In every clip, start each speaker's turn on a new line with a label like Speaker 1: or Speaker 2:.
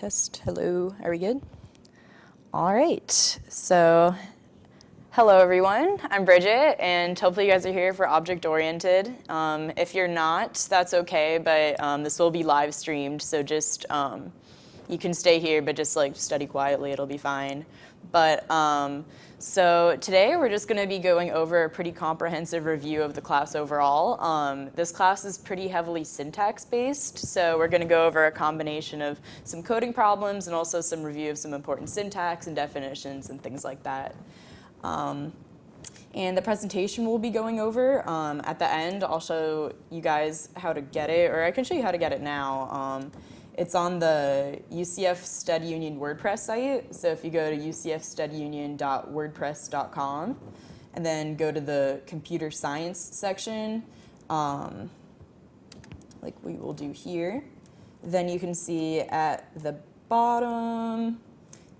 Speaker 1: Test. Hello. Are we good? All right. So, hello everyone. I'm Brigit, and hopefully you guys are here for object-oriented. If you're not, that's okay, but this will be live streamed, so just you can stay here, but just like study quietly. It'll be fine. But so today we're just going to be going over a pretty comprehensive review of the class overall. This class is pretty heavily syntax-based, so we're going to go over a combination of some coding problems and also some review of some important syntax and definitions and things like that. And the presentation we'll be going over, at the end, I'll show you guys how to get it, or I can show you how to get it now. It's on the UCF Study Union WordPress site. So if you go to ucfstudyunion.wordpress.com and then go to the computer science section, like we will do here, then you can see at the bottom, you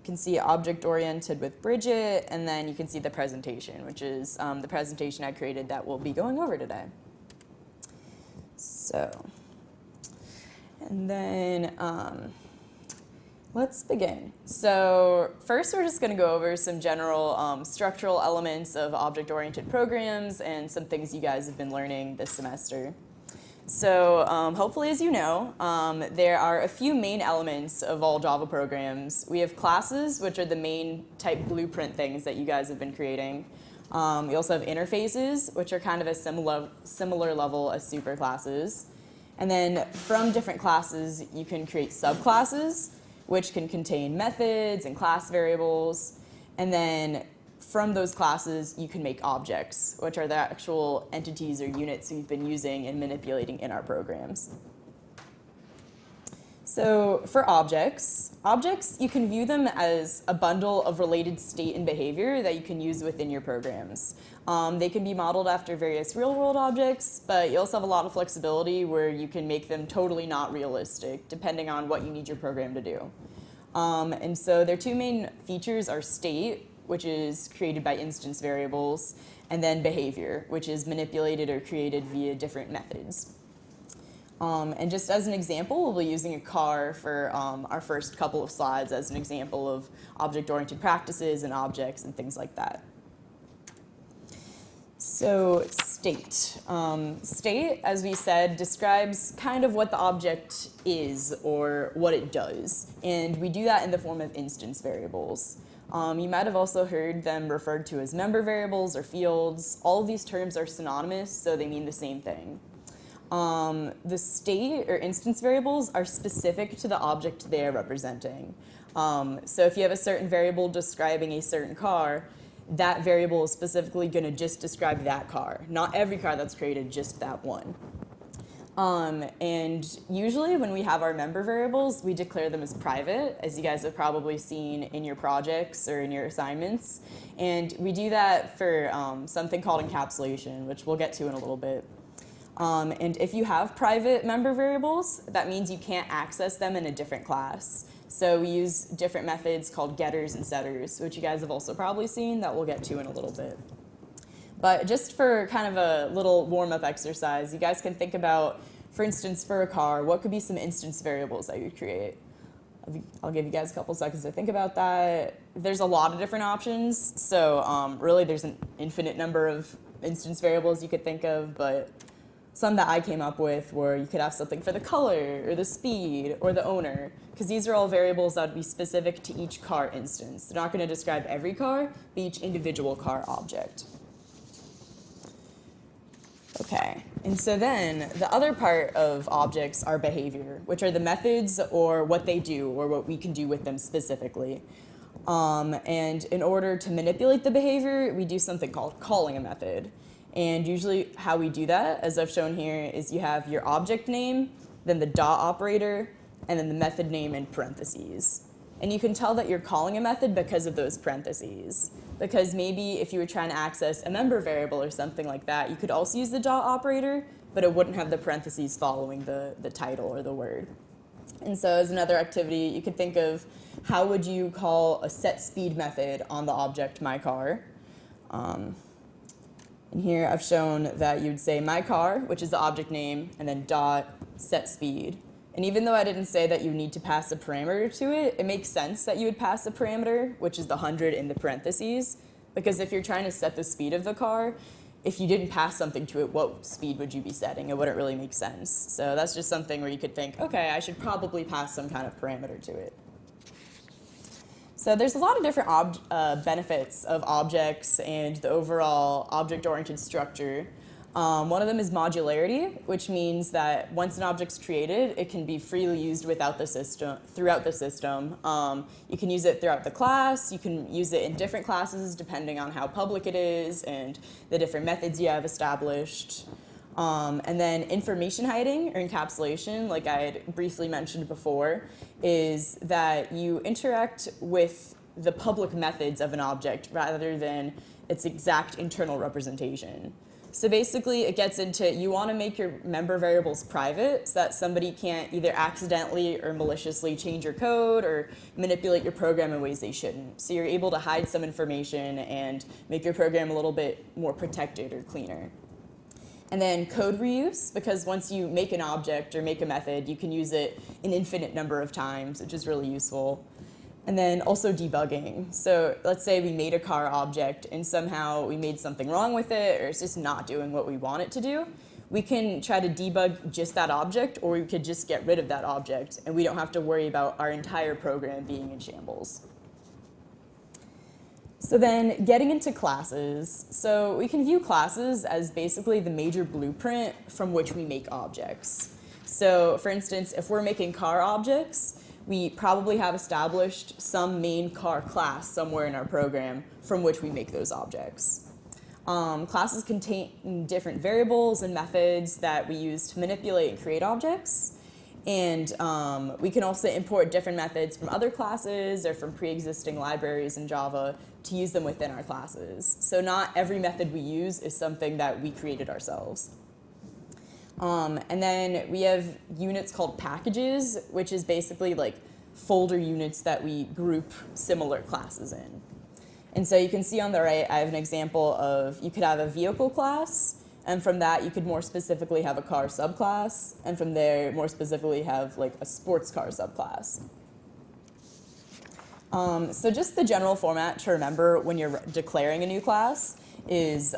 Speaker 1: can see object-oriented with Brigit, and then you can see the presentation, which is the presentation I created that we'll be going over today. So. And then let's begin. So first we're just going to go over some general structural elements of object-oriented programs and some things you guys have been learning this semester. So hopefully, as you know, there are a few main elements of all Java programs. We have classes, which are the main type blueprint things that you guys have been creating. We also have interfaces, which are kind of a similar level as superclasses. And then from different classes, you can create subclasses, which can contain methods and class variables. And then from those classes, you can make objects, which are the actual entities or units we've been using and manipulating in our programs. So for objects, you can view them as a bundle of related state and behavior that you can use within your programs. They can be modeled after various real-world objects, but you also have a lot of flexibility where you can make them totally not realistic, depending on what you need your program to do. And so their two main features are state, which is created by instance variables, and then behavior, which is manipulated or created via different methods. And just as an example, we'll be using a car for our first couple of slides as an example of object-oriented practices and objects and things like that. So state. State, as we said, describes kind of what the object is or what it does. And we do that in the form of instance variables. You might have also heard them referred to as member variables or fields. All of these terms are synonymous, so they mean the same thing. The state or instance variables are specific to the object they are representing. So if you have a certain variable describing a certain car, that variable is specifically going to just describe that car. Not every car that's created, just that one. And usually when we have our member variables, we declare them as private, as you guys have probably seen in your projects or in your assignments. And we do that for something called encapsulation, which we'll get to in a little bit. And if you have private member variables, that means you can't access them in a different class. So we use different methods called getters and setters, which you guys have also probably seen that we'll get to in a little bit. But just for kind of a little warm-up exercise, you guys can think about, for instance, for a car, what could be some instance variables that you'd create? I'll give you guys a couple seconds to think about that. There's a lot of different options, so really there's an infinite number of instance variables you could think of, but some that I came up with were you could have something for the color or the speed or the owner, because these are all variables that would be specific to each car instance. They're not going to describe every car, but each individual car object. Okay, and so then the other part of objects are behavior, which are the methods or what they do or what we can do with them specifically. And in order to manipulate the behavior, we do something called calling a method. And usually how we do that, as I've shown here, is you have your object name, then the dot operator, and then the method name in parentheses. And you can tell that you're calling a method because of those parentheses. Because maybe if you were trying to access a member variable or something like that, you could also use the dot operator, but it wouldn't have the parentheses following the title or the word. And so as another activity, you could think of how would you call a set speed method on the object my car. And here I've shown that you'd say my car, which is the object name, and then dot set speed. And even though I didn't say that you need to pass a parameter to it, it makes sense that you would pass a parameter, which is the 100 in the parentheses, because if you're trying to set the speed of the car, if you didn't pass something to it, what speed would you be setting? It wouldn't really make sense. So that's just something where you could think, okay, I should probably pass some kind of parameter to it. So there's a lot of different benefits of objects and the overall object-oriented structure. One of them is modularity, which means that once an object's created, it can be freely used throughout the system. You can use it throughout the class. You can use it in different classes depending on how public it is and the different methods you have established. And then information hiding or encapsulation, like I had briefly mentioned before, is that you interact with the public methods of an object rather than its exact internal representation. So basically, it gets into, you want to make your member variables private so that somebody can't either accidentally or maliciously change your code or manipulate your program in ways they shouldn't. So you're able to hide some information and make your program a little bit more protected or cleaner. And then code reuse, because once you make an object or make a method, you can use it an infinite number of times, which is really useful. And then also debugging. So let's say we made a car object and somehow we made something wrong with it or it's just not doing what we want it to do. We can try to debug just that object, or we could just get rid of that object and we don't have to worry about our entire program being in shambles. So then getting into classes. So we can view classes as basically the major blueprint from which we make objects. So for instance, if we're making car objects, we probably have established some main car class somewhere in our program from which we make those objects. Classes contain different variables and methods that we use to manipulate and create objects. And we can also import different methods from other classes or from pre-existing libraries in Java to use them within our classes. So not every method we use is something that we created ourselves. And then we have units called packages, which is basically like folder units that we group similar classes in. And so you can see on the right, I have an example of, you could have a vehicle class, and from that you could more specifically have a car subclass, and from there more specifically have like a sports car subclass. So just the general format to remember when you're declaring a new class is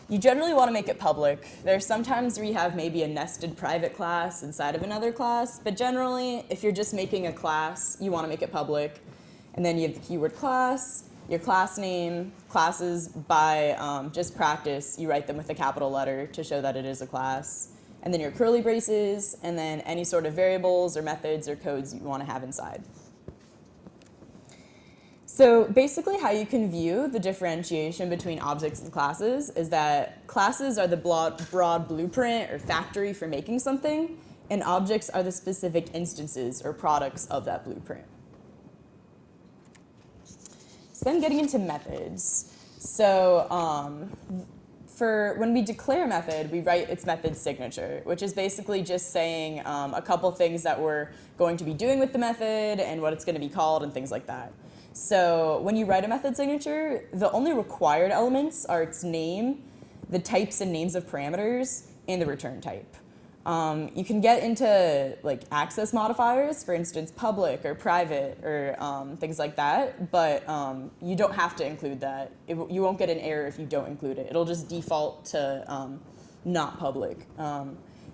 Speaker 1: you generally want to make it public. There's sometimes where you have maybe a nested private class inside of another class, but generally, if you're just making a class, you want to make it public. And then you have the keyword class, your class name, classes by just practice, you write them with a capital letter to show that it is a class. And then your curly braces, and then any sort of variables or methods or codes you want to have inside. So basically how you can view the differentiation between objects and classes is that classes are the broad blueprint or factory for making something, and objects are the specific instances or products of that blueprint. So then getting into methods. So for when we declare a method, we write its method signature, which is basically just saying a couple things that we're going to be doing with the method and what it's going to be called and things like that. So when you write a method signature, the only required elements are its name, the types and names of parameters, and the return type. You can get into like access modifiers, for instance, public or private or things like that, but you don't have to include that. You won't get an error if you don't include it. It'll just default to not public.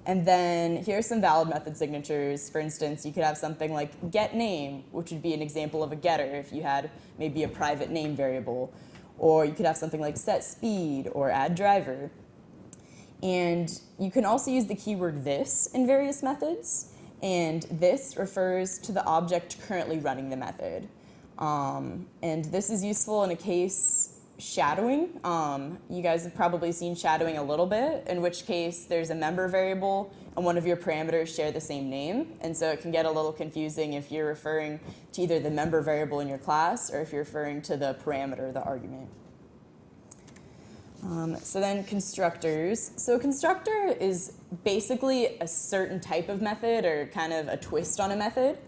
Speaker 1: And then here's some valid method signatures. For instance, you could have something like get name, which would be an example of a getter if you had maybe a private name variable. Or you could have something like set speed or add driver. And you can also use the keyword this in various methods. And this refers to the object currently running the method. And this is useful in a case shadowing. You guys have probably seen shadowing a little bit, in which case there's a member variable and one of your parameters share the same name. And so it can get a little confusing if you're referring to either the member variable in your class or if you're referring to the parameter, the argument. So then constructors. So constructor is basically a certain type of method or kind of a twist on a method.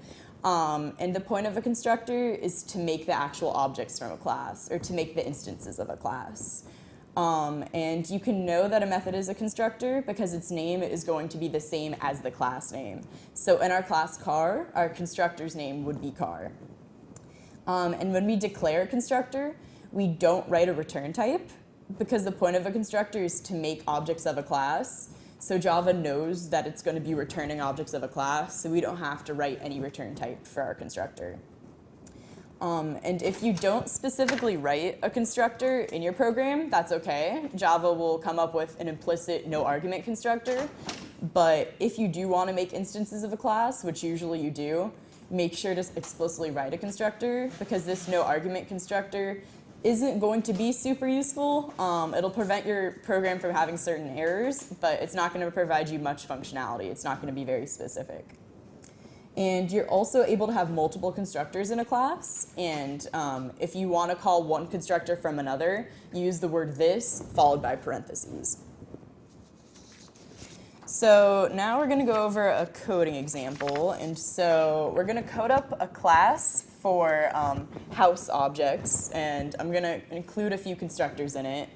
Speaker 1: And the point of a constructor is to make the actual objects from a class or to make the instances of a class. And you can know that a method is a constructor because its name is going to be the same as the class name. So in our class car, our constructor's name would be car. And when we declare a constructor, we don't write a return type because the point of a constructor is to make objects of a class. So Java knows that it's going to be returning objects of a class, so we don't have to write any return type for our constructor. And if you don't specifically write a constructor in your program, that's okay. Java will come up with an implicit no argument constructor. But if you do want to make instances of a class, which usually you do, make sure to explicitly write a constructor because this no argument constructor isn't going to be super useful. It'll prevent your program from having certain errors, but it's not going to provide you much functionality. It's not going to be very specific. And you're also able to have multiple constructors in a class. And if you want to call one constructor from another, use the word this followed by parentheses. So now we're going to go over a coding example. And so we're going to code up a class for house objects. And I'm going to include a few constructors in it.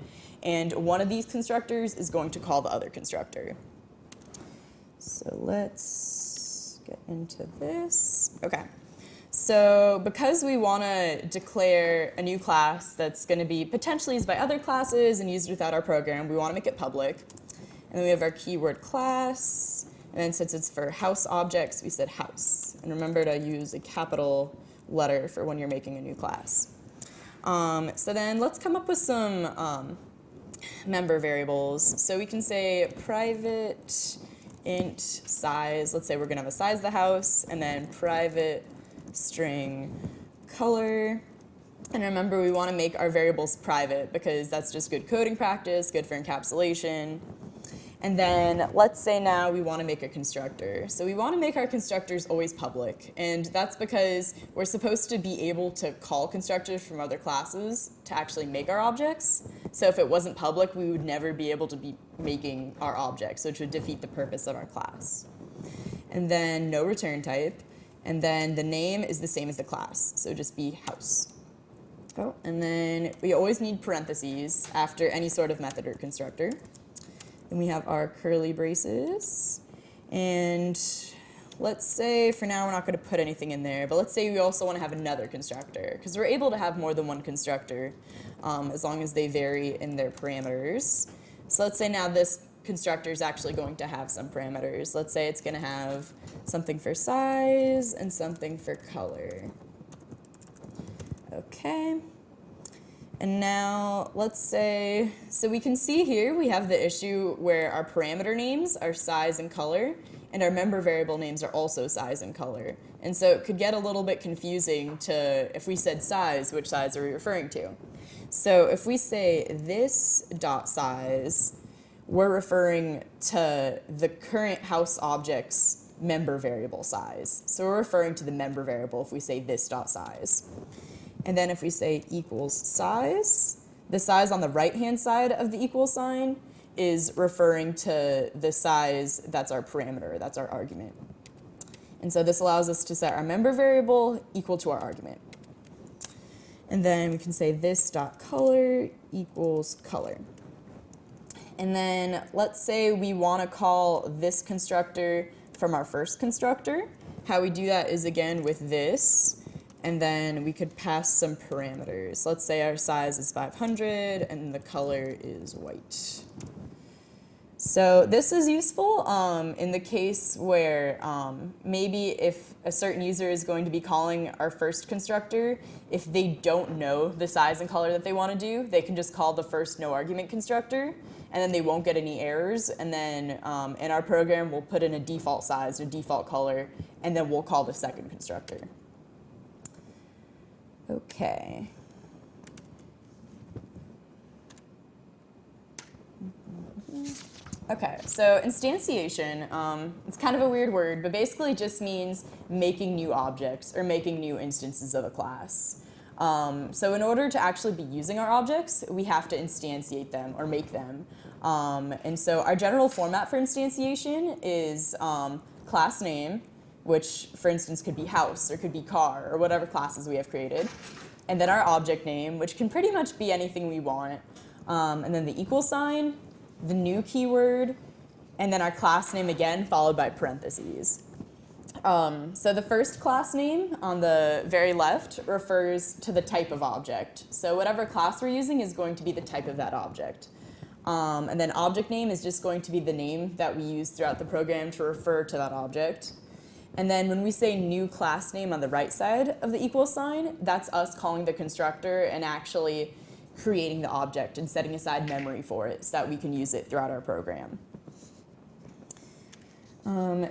Speaker 1: And one of these constructors is going to call the other constructor. So let's get into this. Okay. So because we want to declare a new class that's going to be potentially used by other classes and used without our program, we want to make it public. And then we have our keyword class. And then since it's for house objects, we said house. And remember to use a capital letter for when you're making a new class. So then let's come up with some member variables. So we can say private int size. Let's say we're going to have a size of the house, and then private string color. And remember, we want to make our variables private because that's just good coding practice, good for encapsulation. And then let's say now we want to make a constructor. So we want to make our constructors always public. And that's because we're supposed to be able to call constructors from other classes to actually make our objects. So if it wasn't public, we would never be able to be making our objects, which would defeat the purpose of our class. And then no return type. And then the name is the same as the class. So just be house. Oh, and then we always need parentheses after any sort of method or constructor. Then we have our curly braces. And let's say for now we're not going to put anything in there, but let's say we also want to have another constructor because we're able to have more than one constructor as long as they vary in their parameters. So let's say now this constructor is actually going to have some parameters. Let's say it's going to have something for size and something for color. Okay. And now let's say, so we can see here we have the issue where our parameter names are size and color, and our member variable names are also size and color. And so it could get a little bit confusing to, if we said size, which size are we referring to? So if we say this dot size, we're referring to the current house object's member variable size. So we're referring to the member variable if we say this dot size. And then if we say equals size, the size on the right-hand side of the equal sign is referring to the size that's our parameter, that's our argument. And so this allows us to set our member variable equal to our argument. And then we can say this dot color equals color. And then let's say we want to call this constructor from our first constructor. How we do that is again with this. And then we could pass some parameters. Let's say our size is 500 and the color is white. So this is useful in the case where maybe if a certain user is going to be calling our first constructor, if they don't know the size and color that they want to do, they can just call the first no argument constructor, and then they won't get any errors. And then in our program, we'll put in a default size or default color, and then we'll call the second constructor. Okay. Okay, so instantiation, it's kind of a weird word, but basically just means making new objects or making new instances of a class. So in order to actually be using our objects, we have to instantiate them or make them. And so our general format for instantiation is class name, which for instance could be house or could be car or whatever classes we have created. And then our object name, which can pretty much be anything we want. and then the equal sign, the new keyword, and then our class name again, followed by parentheses. So the first class name on the very left refers to the type of object. So whatever class we're using is going to be the type of that object. And then object name is just going to be the name that we use throughout the program to refer to that object. And then when we say new class name on the right side of the equal sign, that's us calling the constructor and actually creating the object and setting aside memory for it so that we can use it throughout our program.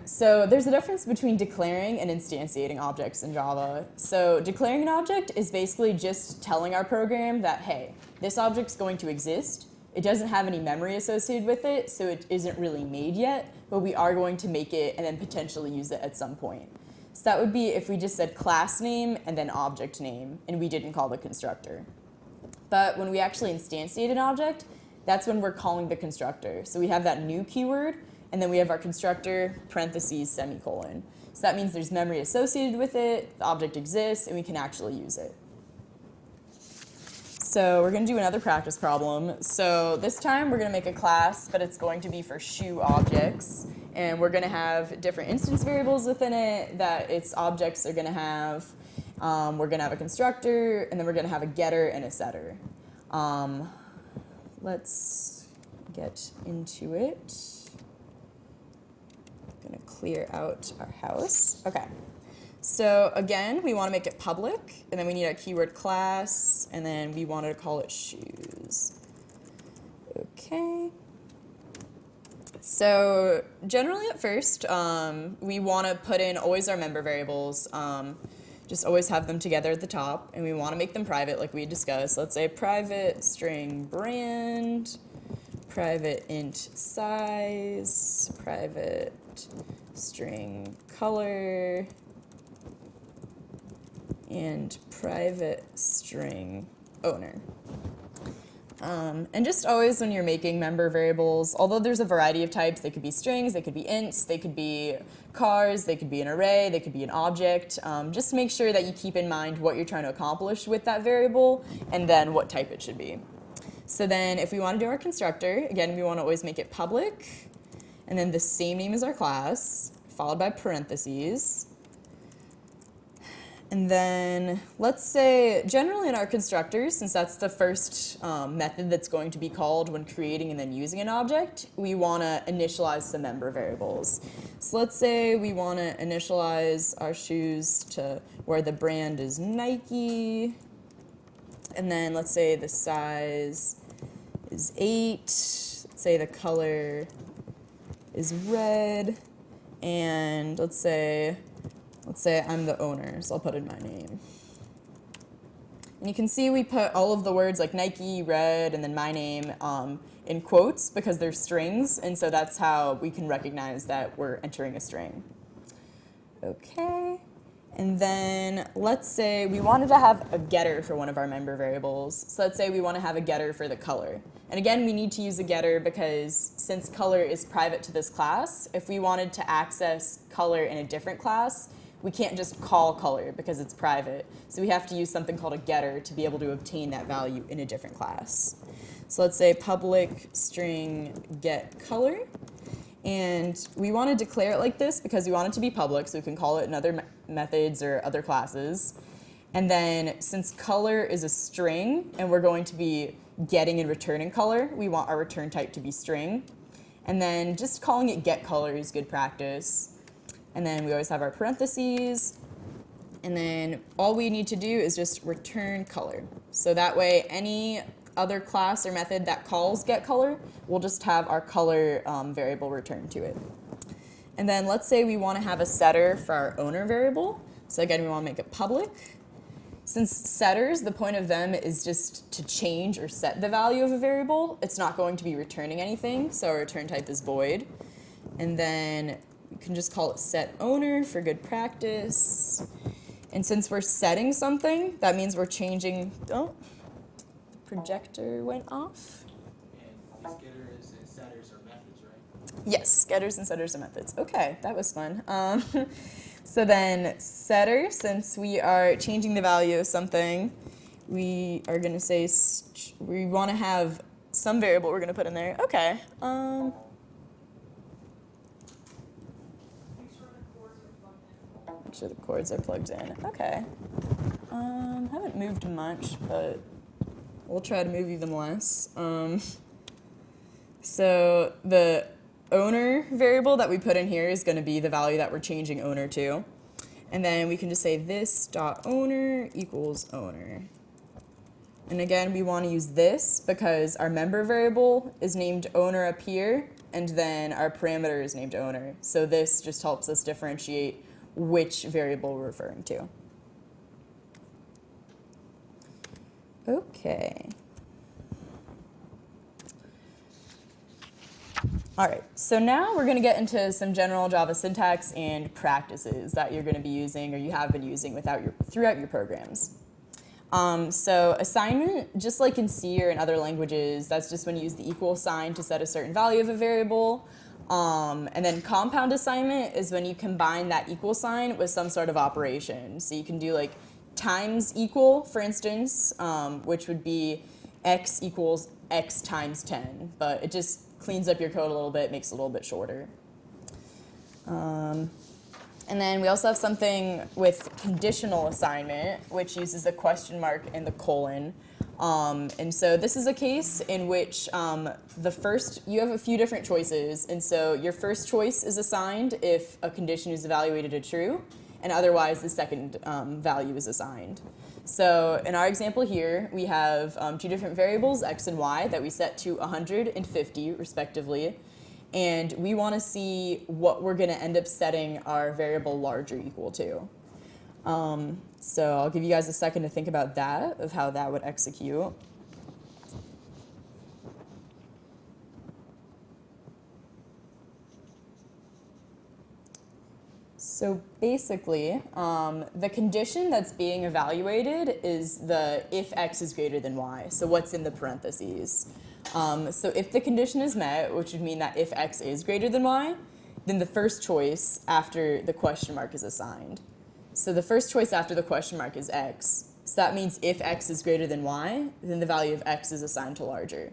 Speaker 1: So there's a difference between declaring and instantiating objects in Java. So declaring an object is basically just telling our program that, hey, this object's going to exist. It doesn't have any memory associated with it, so it isn't really made yet, but we are going to make it and then potentially use it at some point. So that would be if we just said class name and then object name, and we didn't call the constructor. But when we actually instantiate an object, that's when we're calling the constructor. So we have that new keyword, and then we have our constructor, parentheses, semicolon. So that means there's memory associated with it, the object exists, and we can actually use it. So we're going to do another practice problem. So this time we're going to make a class, but it's going to be for shoe objects. And we're going to have different instance variables within it that its objects are going to have. We're going to have a constructor, and then we're going to have a getter and a setter. Let's get into it. I'm going to clear out our house. Okay. So again, we want to make it public, and then we need a keyword class, and then we wanted to call it shoes. Okay. So generally at first, we want to put in always our member variables, just always have them together at the top, and we want to make them private like we discussed. Let's say private string brand, private int size, private string color, and private string owner. And just always when you're making member variables, although there's a variety of types, they could be strings, they could be ints, they could be cars, they could be an array, they could be an object. Just make sure that you keep in mind what you're trying to accomplish with that variable and then what type it should be. So then if we want to do our constructor, again, we want to always make it public, and then the same name as our class, followed by parentheses. And then let's say, generally in our constructors, since that's the first method that's going to be called when creating and then using an object, we want to initialize some member variables. So let's say we want to initialize our shoes to where the brand is Nike. And then let's say the size is 8. Let's say the color is red. And let's say I'm the owner, so I'll put in my name. And you can see we put all of the words like Nike, red, and then my name in quotes because they're strings, and so that's how we can recognize that we're entering a string. Okay, and then let's say we wanted to have a getter for one of our member variables. So let's say we want to have a getter for the color. And again, we need to use a getter because since color is private to this class, if we wanted to access color in a different class, we can't just call color because it's private. So we have to use something called a getter to be able to obtain that value in a different class. So let's say public string get color. And we want to declare it like this because we want it to be public, so we can call it in other methods or other classes. And then since color is a string and we're going to be getting and returning color, we want our return type to be string. And then just calling it get color is good practice. And then we always have our parentheses. And then all we need to do is just return color. So that way any other class or method that calls get color, we'll just have our color variable returned to it. And then let's say we want to have a setter for our owner variable. So again, we want to make it public. Since setters, the point of them is just to change or set the value of a variable, it's not going to be returning anything, so our return type is void. And then we can just call it set owner for good practice. And since we're setting something, that means we're changing, oh, the projector went off.
Speaker 2: And these getters and setters are methods, right?
Speaker 1: Yes, getters and setters are methods. Okay, that was fun. So then setter, since we are changing the value of something, we are going to say we want to have some variable we're going to put in there. Okay. Make sure the chords are plugged in. Okay. Haven't moved much, but we'll try to move even less. So the owner variable that we put in here is going to be the value that we're changing owner to. And then we can just say this dot owner equals owner. And again, we want to use this because our member variable is named owner up here, and then our parameter is named owner. So this just helps us differentiate which variable we're referring to. Okay. All right, so now we're going to get into some general Java syntax and practices that you're going to be using or you have been using throughout your programs. So assignment, just like in C or in other languages, that's just when you use the equal sign to set a certain value of a variable. And then compound assignment is when you combine that equal sign with some sort of operation. So you can do like times equal, for instance, which would be x equals x times 10. But it just cleans up your code a little bit, makes it a little bit shorter. And then we also have something with conditional assignment, which uses the question mark and the colon. And so this is a case in which you have a few different choices. And so your first choice is assigned if a condition is evaluated as true, and otherwise the second value is assigned. So in our example here, we have two different variables, x and y, that we set to 100 and 50 respectively. And we want to see what we're going to end up setting our variable larger equal to. So I'll give you guys a second to think about that, of how that would execute. So basically, the condition that's being evaluated is the if x is greater than y, so what's in the parentheses. So if the condition is met, which would mean that if x is greater than y, then the first choice after the question mark is assigned. So the first choice after the question mark is x. So that means if x is greater than y, then the value of x is assigned to larger.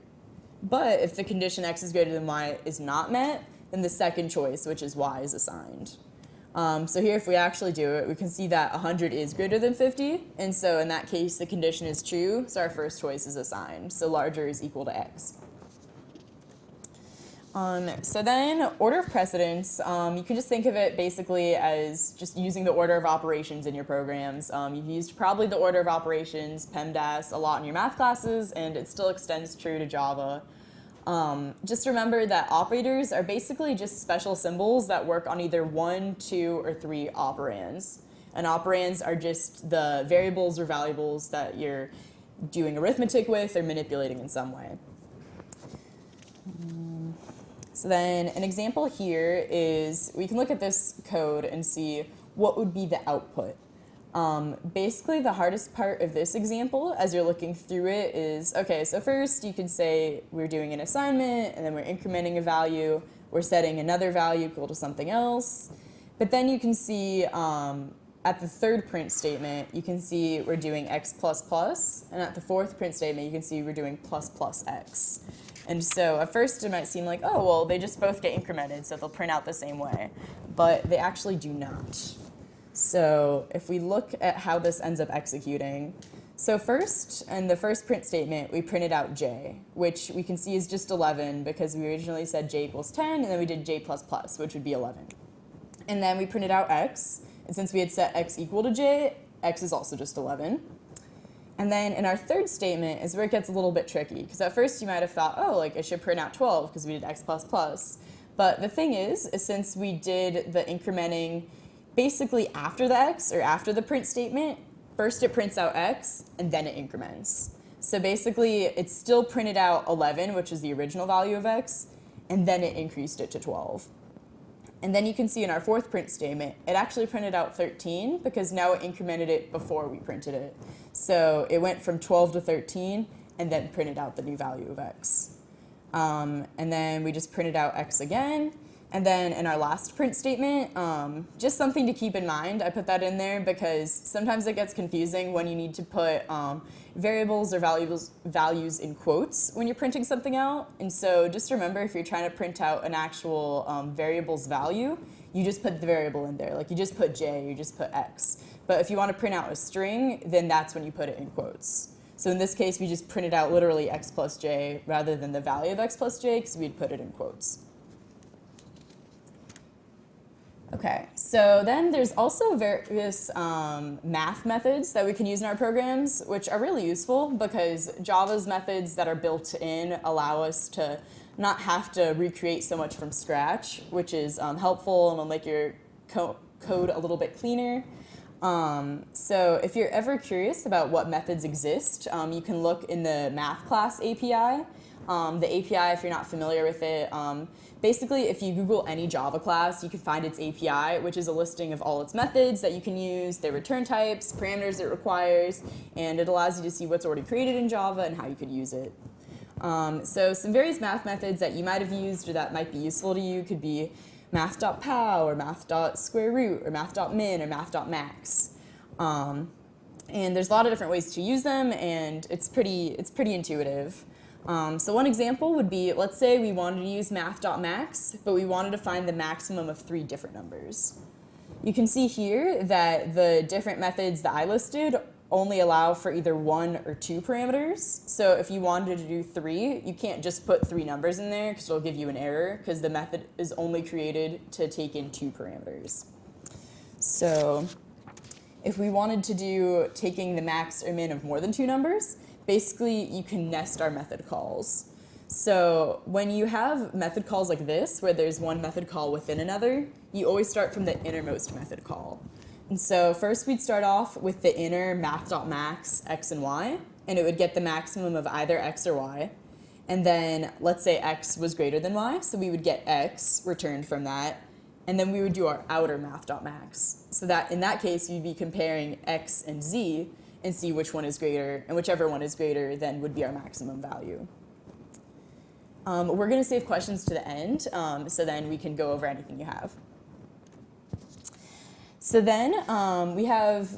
Speaker 1: But if the condition x is greater than y is not met, then the second choice, which is y, is assigned. So here, if we actually do it, we can see that 100 is greater than 50. And so in that case, the condition is true, so our first choice is assigned. So larger is equal to x. So then order of precedence, you can just think of it basically as just using the order of operations in your programs. You've used probably the order of operations, PEMDAS, a lot in your math classes, and it still extends true to Java. Just remember that operators are basically just special symbols that work on either 1, 2, or 3 operands. And operands are just the variables or valuables that you're doing arithmetic with or manipulating in some way. So then an example here is we can look at this code and see what would be the output. Basically, the hardest part of this example, as you're looking through it, is, okay, so first you could say we're doing an assignment, and then we're incrementing a value, we're setting another value equal to something else. But then you can see at the third print statement, you can see we're doing x plus plus, and at the fourth print statement, you can see we're doing plus plus x. And so at first it might seem like, oh, well, they just both get incremented, so they'll print out the same way. But they actually do not. So if we look at how this ends up executing, so first, in the first print statement, we printed out j, which we can see is just 11 because we originally said j equals 10, and then we did j plus plus, which would be 11. And then we printed out x, and since we had set x equal to j, x is also just 11. And then in our third statement is where it gets a little bit tricky, because at first you might have thought, oh, like I should print out 12 because we did x plus plus. But the thing is since we did the incrementing basically after the x, or after the print statement, first it prints out x, and then it increments. So basically, it still printed out 11, which is the original value of x, and then it increased it to 12. And then you can see in our fourth print statement, it actually printed out 13, because now it incremented it before we printed it. So it went from 12 to 13, and then printed out the new value of x. And then we just printed out x again, And then in our last print statement, just something to keep in mind, I put that in there because sometimes it gets confusing when you need to put variables or values in quotes when you're printing something out. And so just remember, if you're trying to print out an actual variable's value, you just put the variable in there. Like you just put j, you just put x. But if you want to print out a string, then that's when you put it in quotes. So in this case, we just printed out literally x plus j rather than the value of x plus j because we'd put it in quotes. Okay, so then there's also various math methods that we can use in our programs, which are really useful because Java's methods that are built in allow us to not have to recreate so much from scratch, which is helpful and will make your code a little bit cleaner. So if you're ever curious about what methods exist, you can look in the math class API. The API, if you're not familiar with it, basically if you Google any Java class, you can find its API, which is a listing of all its methods that you can use, their return types, parameters it requires, and it allows you to see what's already created in Java and how you could use it. So some various math methods that you might have used or that might be useful to you could be math.pow or math.square root or math.min or math.max. And there's a lot of different ways to use them, and it's pretty intuitive. So one example would be, let's say we wanted to use math.max, but we wanted to find the maximum of 3 different numbers. You can see here that the different methods that I listed only allow for either 1 or 2 parameters. So if you wanted to do 3, you can't just put 3 numbers in there because it'll give you an error because the method is only created to take in 2 parameters. So if we wanted to do taking the max or min of more than 2 numbers, basically you can nest our method calls. So when you have method calls like this, where there's one method call within another, you always start from the innermost method call. And so first we'd start off with the inner math.max x and y, and it would get the maximum of either x or y. And then let's say x was greater than y, so we would get x returned from that. And then we would do our outer math.max. So that in that case, you'd be comparing x and z and see which one is greater, and whichever one is greater then would be our maximum value. We're going to save questions to the end, so then we can go over anything you have. So then we have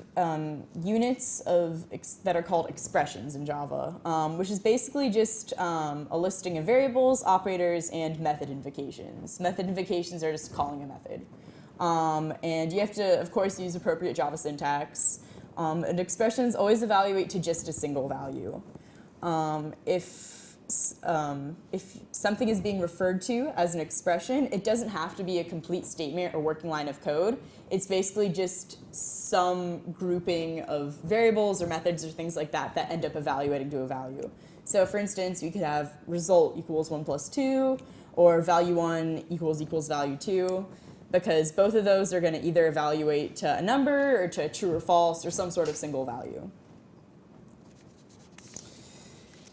Speaker 1: units that are called expressions in Java, which is basically just a listing of variables, operators, and method invocations. Method invocations are just calling a method. And you have to, of course, use appropriate Java syntax. And expressions always evaluate to just a single value. If something is being referred to as an expression, it doesn't have to be a complete statement or working line of code. It's basically just some grouping of variables or methods or things like that that end up evaluating to a value. So for instance, we could have result equals 1 plus 2, or value 1 equals value 2, because both of those are going to either evaluate to a number or to true or false or some sort of single value.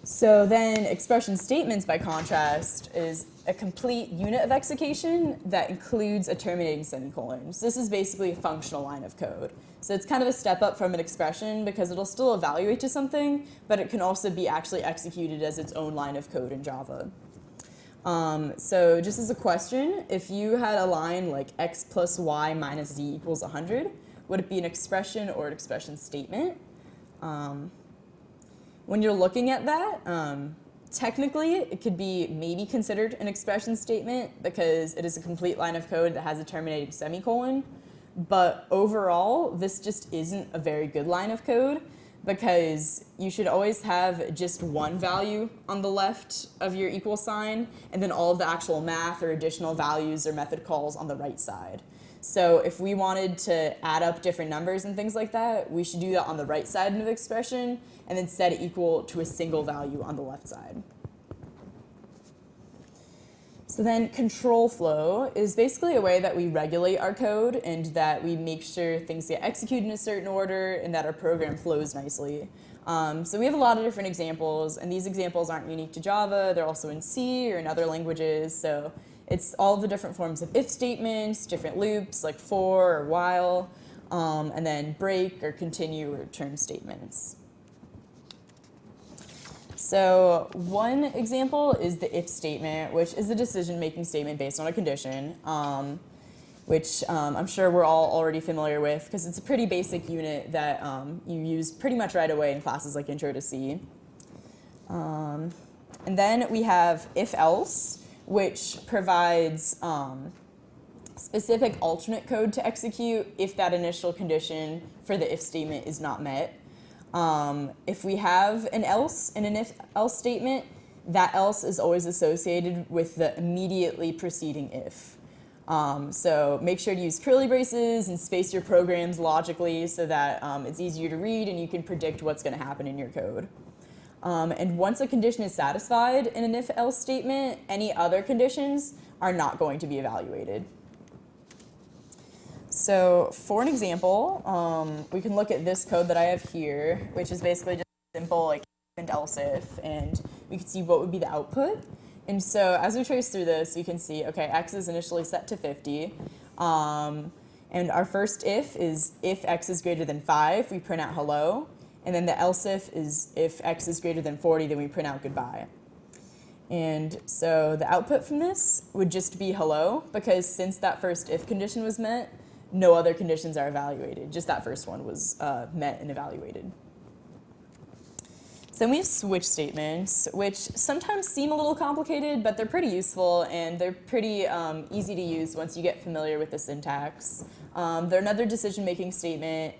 Speaker 1: So then expression statements, by contrast, is a complete unit of execution that includes a terminating semicolon. So this is basically a functional line of code. So it's kind of a step up from an expression because it'll still evaluate to something, but it can also be actually executed as its own line of code in Java. So just as a question, if you had a line like x plus y minus z equals 100, would it be an expression or an expression statement? When you're looking at that, technically it could be maybe considered an expression statement because it is a complete line of code that has a terminating semicolon. But overall, this just isn't a very good line of code because you should always have just one value on the left of your equal sign and then all of the actual math or additional values or method calls on the right side. So if we wanted to add up different numbers and things like that, we should do that on the right side of the expression and then set it equal to a single value on the left side. So then control flow is basically a way that we regulate our code and that we make sure things get executed in a certain order and that our program flows nicely. So we have a lot of different examples, and these examples aren't unique to Java. They're also in C or in other languages. So it's all the different forms of if statements, different loops like for or while, and then break or continue or return statements. So one example is the if statement, which is a decision-making statement based on a condition, which I'm sure we're all already familiar with because it's a pretty basic unit that you use pretty much right away in classes like Intro to C. And then we have if-else, which provides specific alternate code to execute if that initial condition for the if statement is not met. If we have an else in an if-else statement, that else is always associated with the immediately preceding if. So make sure to use curly braces and space your programs logically so that it's easier to read and you can predict what's going to happen in your code. And once a condition is satisfied in an if-else statement, any other conditions are not going to be evaluated. So for an example, we can look at this code that I have here, which is basically just simple like if and else if, and we can see what would be the output. And so as we trace through this, you can see, okay, x is initially set to 50. And our first if is if x is greater than 5, we print out hello. And then the else if is if x is greater than 40, then we print out goodbye. And so the output from this would just be hello, because since that first if condition was met, no other conditions are evaluated. Just that first one was met and evaluated. So then we have switch statements, which sometimes seem a little complicated, but they're pretty useful and they're pretty easy to use once you get familiar with the syntax. They're another decision-making statement,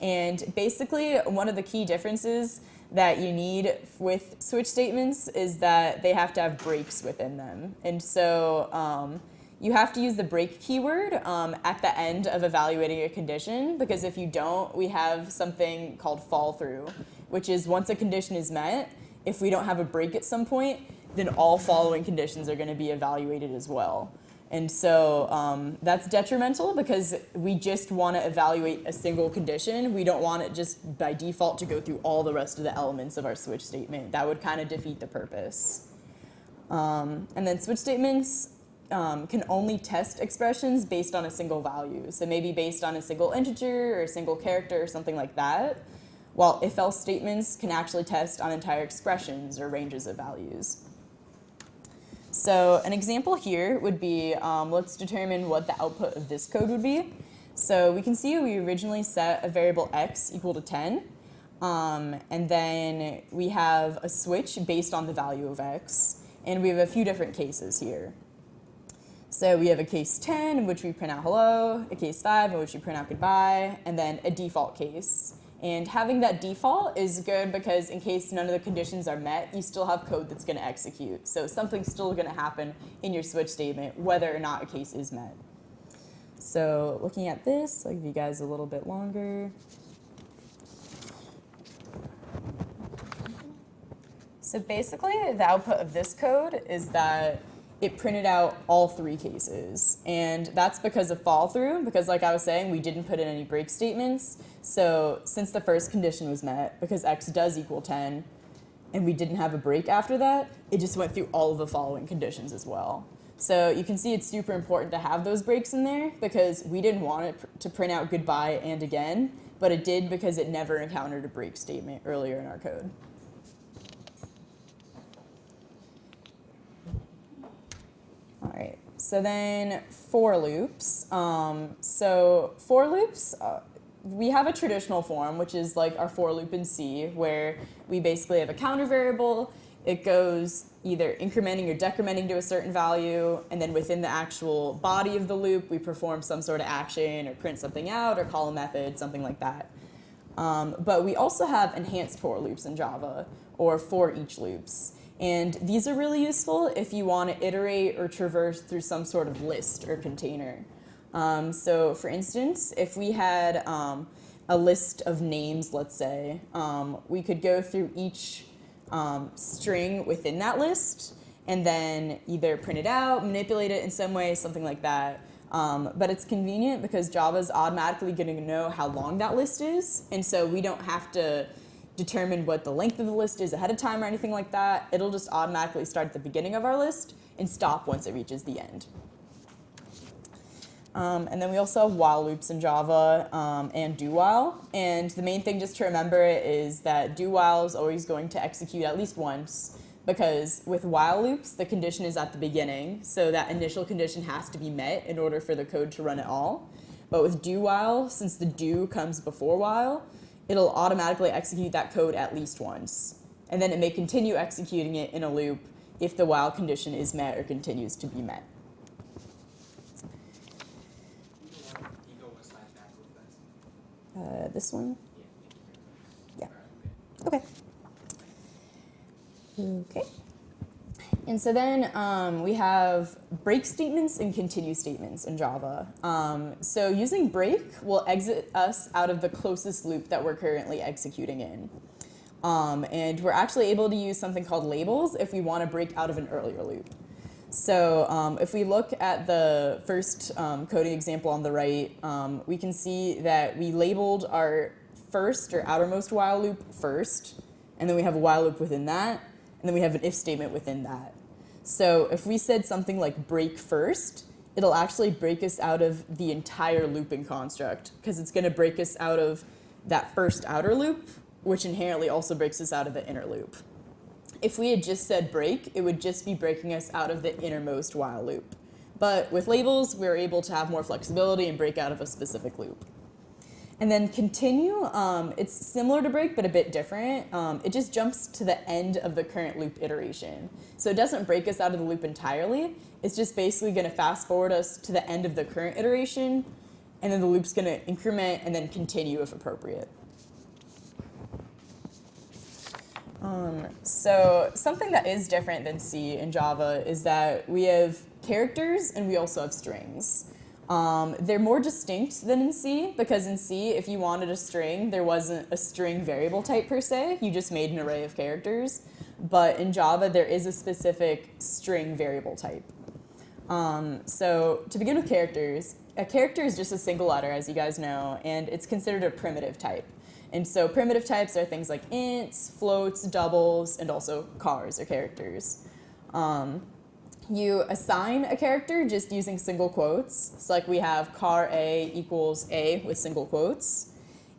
Speaker 1: and basically one of the key differences that you need with switch statements is that they have to have breaks within them. And so you have to use the break keyword at the end of evaluating a condition, because if you don't, we have something called fall through, which is once a condition is met, if we don't have a break at some point, then all following conditions are going to be evaluated as well. And so that's detrimental because we just want to evaluate a single condition. We don't want it just by default to go through all the rest of the elements of our switch statement. That would kind of defeat the purpose. And then switch statements can only test expressions based on a single value. So maybe based on a single integer or a single character or something like that, while if-else statements can actually test on entire expressions or ranges of values. So an example here would be, let's determine what the output of this code would be. So we can see we originally set a variable x equal to 10, and then we have a switch based on the value of x, and we have a few different cases here. So we have a case 10 in which we print out hello, a case 5 in which we print out goodbye, and then a default case. And having that default is good because in case none of the conditions are met, you still have code that's going to execute. So something's still going to happen in your switch statement, whether or not a case is met. So looking at this, I'll give you guys a little bit longer. So basically, the output of this code is that it printed out all three cases. And that's because of fall through, because like I was saying, we didn't put in any break statements. So since the first condition was met, because x does equal 10, and we didn't have a break after that, it just went through all of the following conditions as well. So you can see it's super important to have those breaks in there, because we didn't want it to print out goodbye and again, but it did because it never encountered a break statement earlier in our code. All right, so then for loops. So for loops, we have a traditional form, which is like our for loop in C, where we basically have a counter variable. It goes either incrementing or decrementing to a certain value, and then within the actual body of the loop, we perform some sort of action or print something out or call a method, something like that. But we also have enhanced for loops in Java, or for each loops. And these are really useful if you want to iterate or traverse through some sort of list or container. So for instance, if we had a list of names, let's say, we could go through each string within that list and then either print it out, manipulate it in some way, something like that. But it's convenient because Java's automatically going to know how long that list is, and so we don't have to determine what the length of the list is ahead of time or anything like that. It'll just automatically start at the beginning of our list and stop once it reaches the end. And then we also have while loops in Java and do while. And the main thing just to remember is that do while is always going to execute at least once, because with while loops, the condition is at the beginning. So that initial condition has to be met in order for the code to run at all. But with do while, since the do comes before while, it'll automatically execute that code at least once. And then it may continue executing it in a loop if the while condition is met or continues to be met. This one? Yeah. Okay. Okay. And so then we have break statements and continue statements in Java. So using break will exit us out of the closest loop that we're currently executing in. And we're actually able to use something called labels if we want to break out of an earlier loop. So if we look at the first coding example on the right, we can see that we labeled our first or outermost while loop first, and then we have a while loop within that, and then we have an if statement within that. So if we said something like break first, it'll actually break us out of the entire looping construct, because it's going to break us out of that first outer loop, which inherently also breaks us out of the inner loop. If we had just said break, it would just be breaking us out of the innermost while loop. But with labels, we're able to have more flexibility and break out of a specific loop. And then continue, it's similar to break, but a bit different. It just jumps to the end of the current loop iteration. So it doesn't break us out of the loop entirely. It's just basically going to fast forward us to the end of the current iteration, and then the loop's going to increment and then continue if appropriate. So something that is different than C in Java is that we have characters and we also have strings. They're more distinct than in C, because in C, if you wanted a string, there wasn't a string variable type per se. You just made an array of characters. But in Java, there is a specific string variable type. So to begin with characters, a character is just a single letter, as you guys know, and it's considered a primitive type. And so primitive types are things like ints, floats, doubles, and also chars or characters. You assign a character just using single quotes. So like we have char A equals A with single quotes.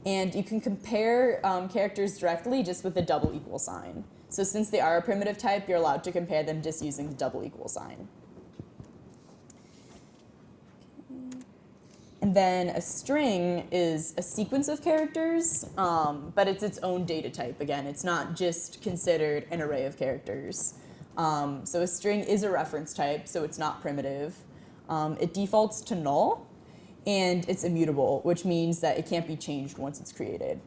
Speaker 1: And you can compare characters directly just with a double equal sign. So since they are a primitive type, you're allowed to compare them just using the double equal sign. And then a string is a sequence of characters, but it's its own data type. Again, it's not just considered an array of characters. So a string is a reference type, so it's not primitive. It defaults to null, and it's immutable, which means that it can't be changed once it's created.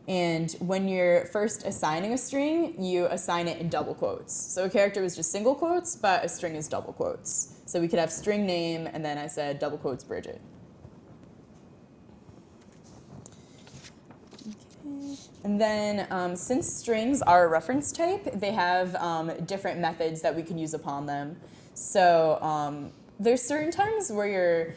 Speaker 1: And when you're first assigning a string, you assign it in double quotes. So a character was just single quotes, but a string is double quotes. So we could have string name, and then I said double quotes Brigit. And then since strings are a reference type, they have different methods that we can use upon them. So there's certain times where you're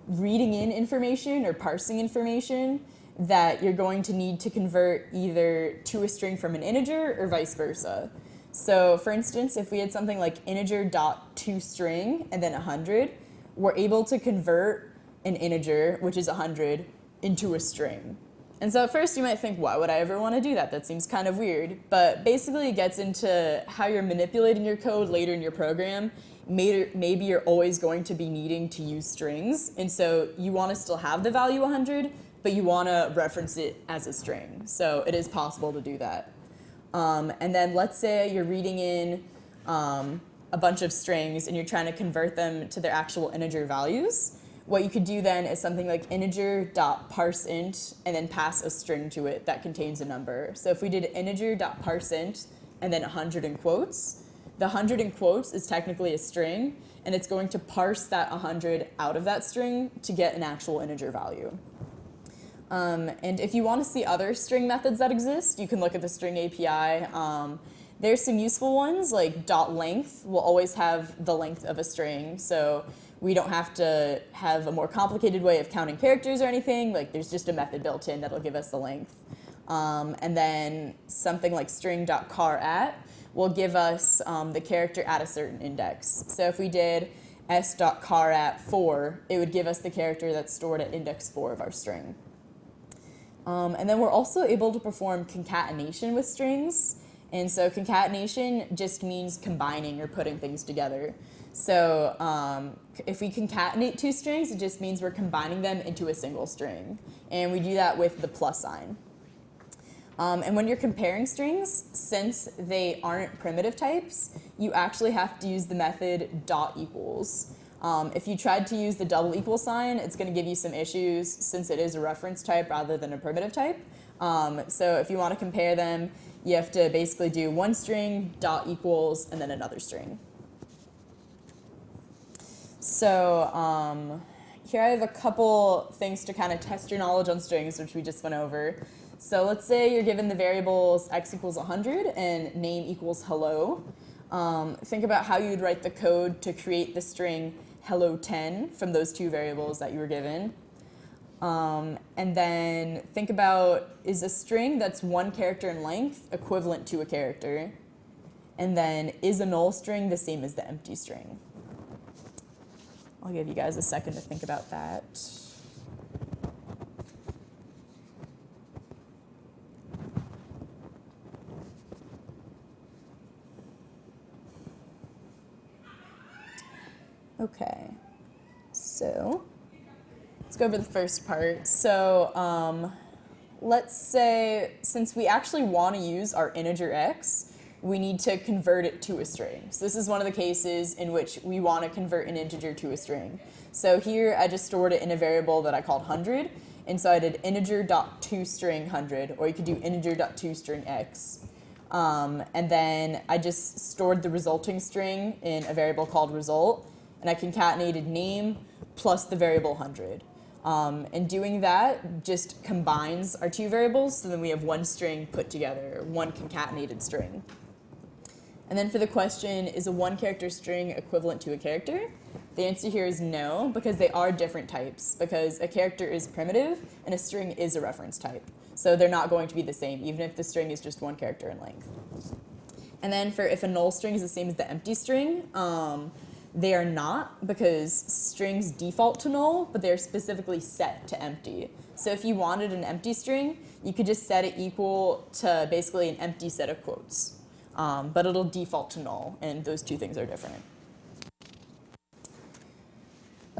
Speaker 1: reading in information or parsing information that you're going to need to convert either to a string from an integer or vice versa. So for instance, if we had something like integer.toString and then 100, we're able to convert an integer, which is 100, into a string. And so at first you might think, why would I ever want to do that? That seems kind of weird. But basically it gets into how you're manipulating your code later in your program. Maybe you're always going to be needing to use strings. And so you want to still have the value 100, but you want to reference it as a string. So it is possible to do that. And then let's say you're reading in a bunch of strings and you're trying to convert them to their actual integer values. What you could do then is something like integer.parseInt and then pass a string to it that contains a number. So if we did integer.parseInt and then 100 in quotes, the 100 in quotes is technically a string, and it's going to parse that 100 out of that string to get an actual integer value. And if you want to see other string methods that exist, you can look at the string API. There's some useful ones, like .length will always have the length of a string, so we don't have to have a more complicated way of counting characters or anything. Like there's just a method built in that'll give us the length. And then something like string.charAt will give us the character at a certain index. So if we did s.car@4, it would give us the character that's stored at index 4 of our string. And then we're also able to perform concatenation with strings. And so concatenation just means combining or putting things together. So if we concatenate two strings, it just means we're combining them into a single string. And we do that with the plus sign. And when you're comparing strings, since they aren't primitive types, you actually have to use the method dot equals. If you tried to use the double equal sign, it's going to give you some issues since it is a reference type rather than a primitive type. So if you want to compare them, you have to basically do one string, dot equals, and then another string. So here I have a couple things to kind of test your knowledge on strings, which we just went over. So let's say you're given the variables x equals 100 and name equals hello. Think about how you'd write the code to create the string hello10 from those two variables that you were given. And then think about, is a string that's one character in length equivalent to a character? And then is a null string the same as the empty string? I'll give you guys a second to think about that. Okay, so let's go over the first part. So let's say, since we actually want to use our integer x, we need to convert it to a string. So this is one of the cases in which we want to convert an integer to a string. So here I just stored it in a variable that I called 100, and so I did integer.toString 100, or you could do integer.toString x. And then I just stored the resulting string in a variable called result, and I concatenated name plus the variable 100. And doing that just combines our two variables, so then we have one string put together, one concatenated string. And then for the question, is a one-character string equivalent to a character? The answer here is no, because they are different types, because a character is primitive and a string is a reference type. So they're not going to be the same, even if the string is just one character in length. And then for if a null string is the same as the empty string, they are not, because strings default to null, but they're specifically set to empty. So if you wanted an empty string, you could just set it equal to basically an empty set of quotes. But it'll default to null, and those two things are different.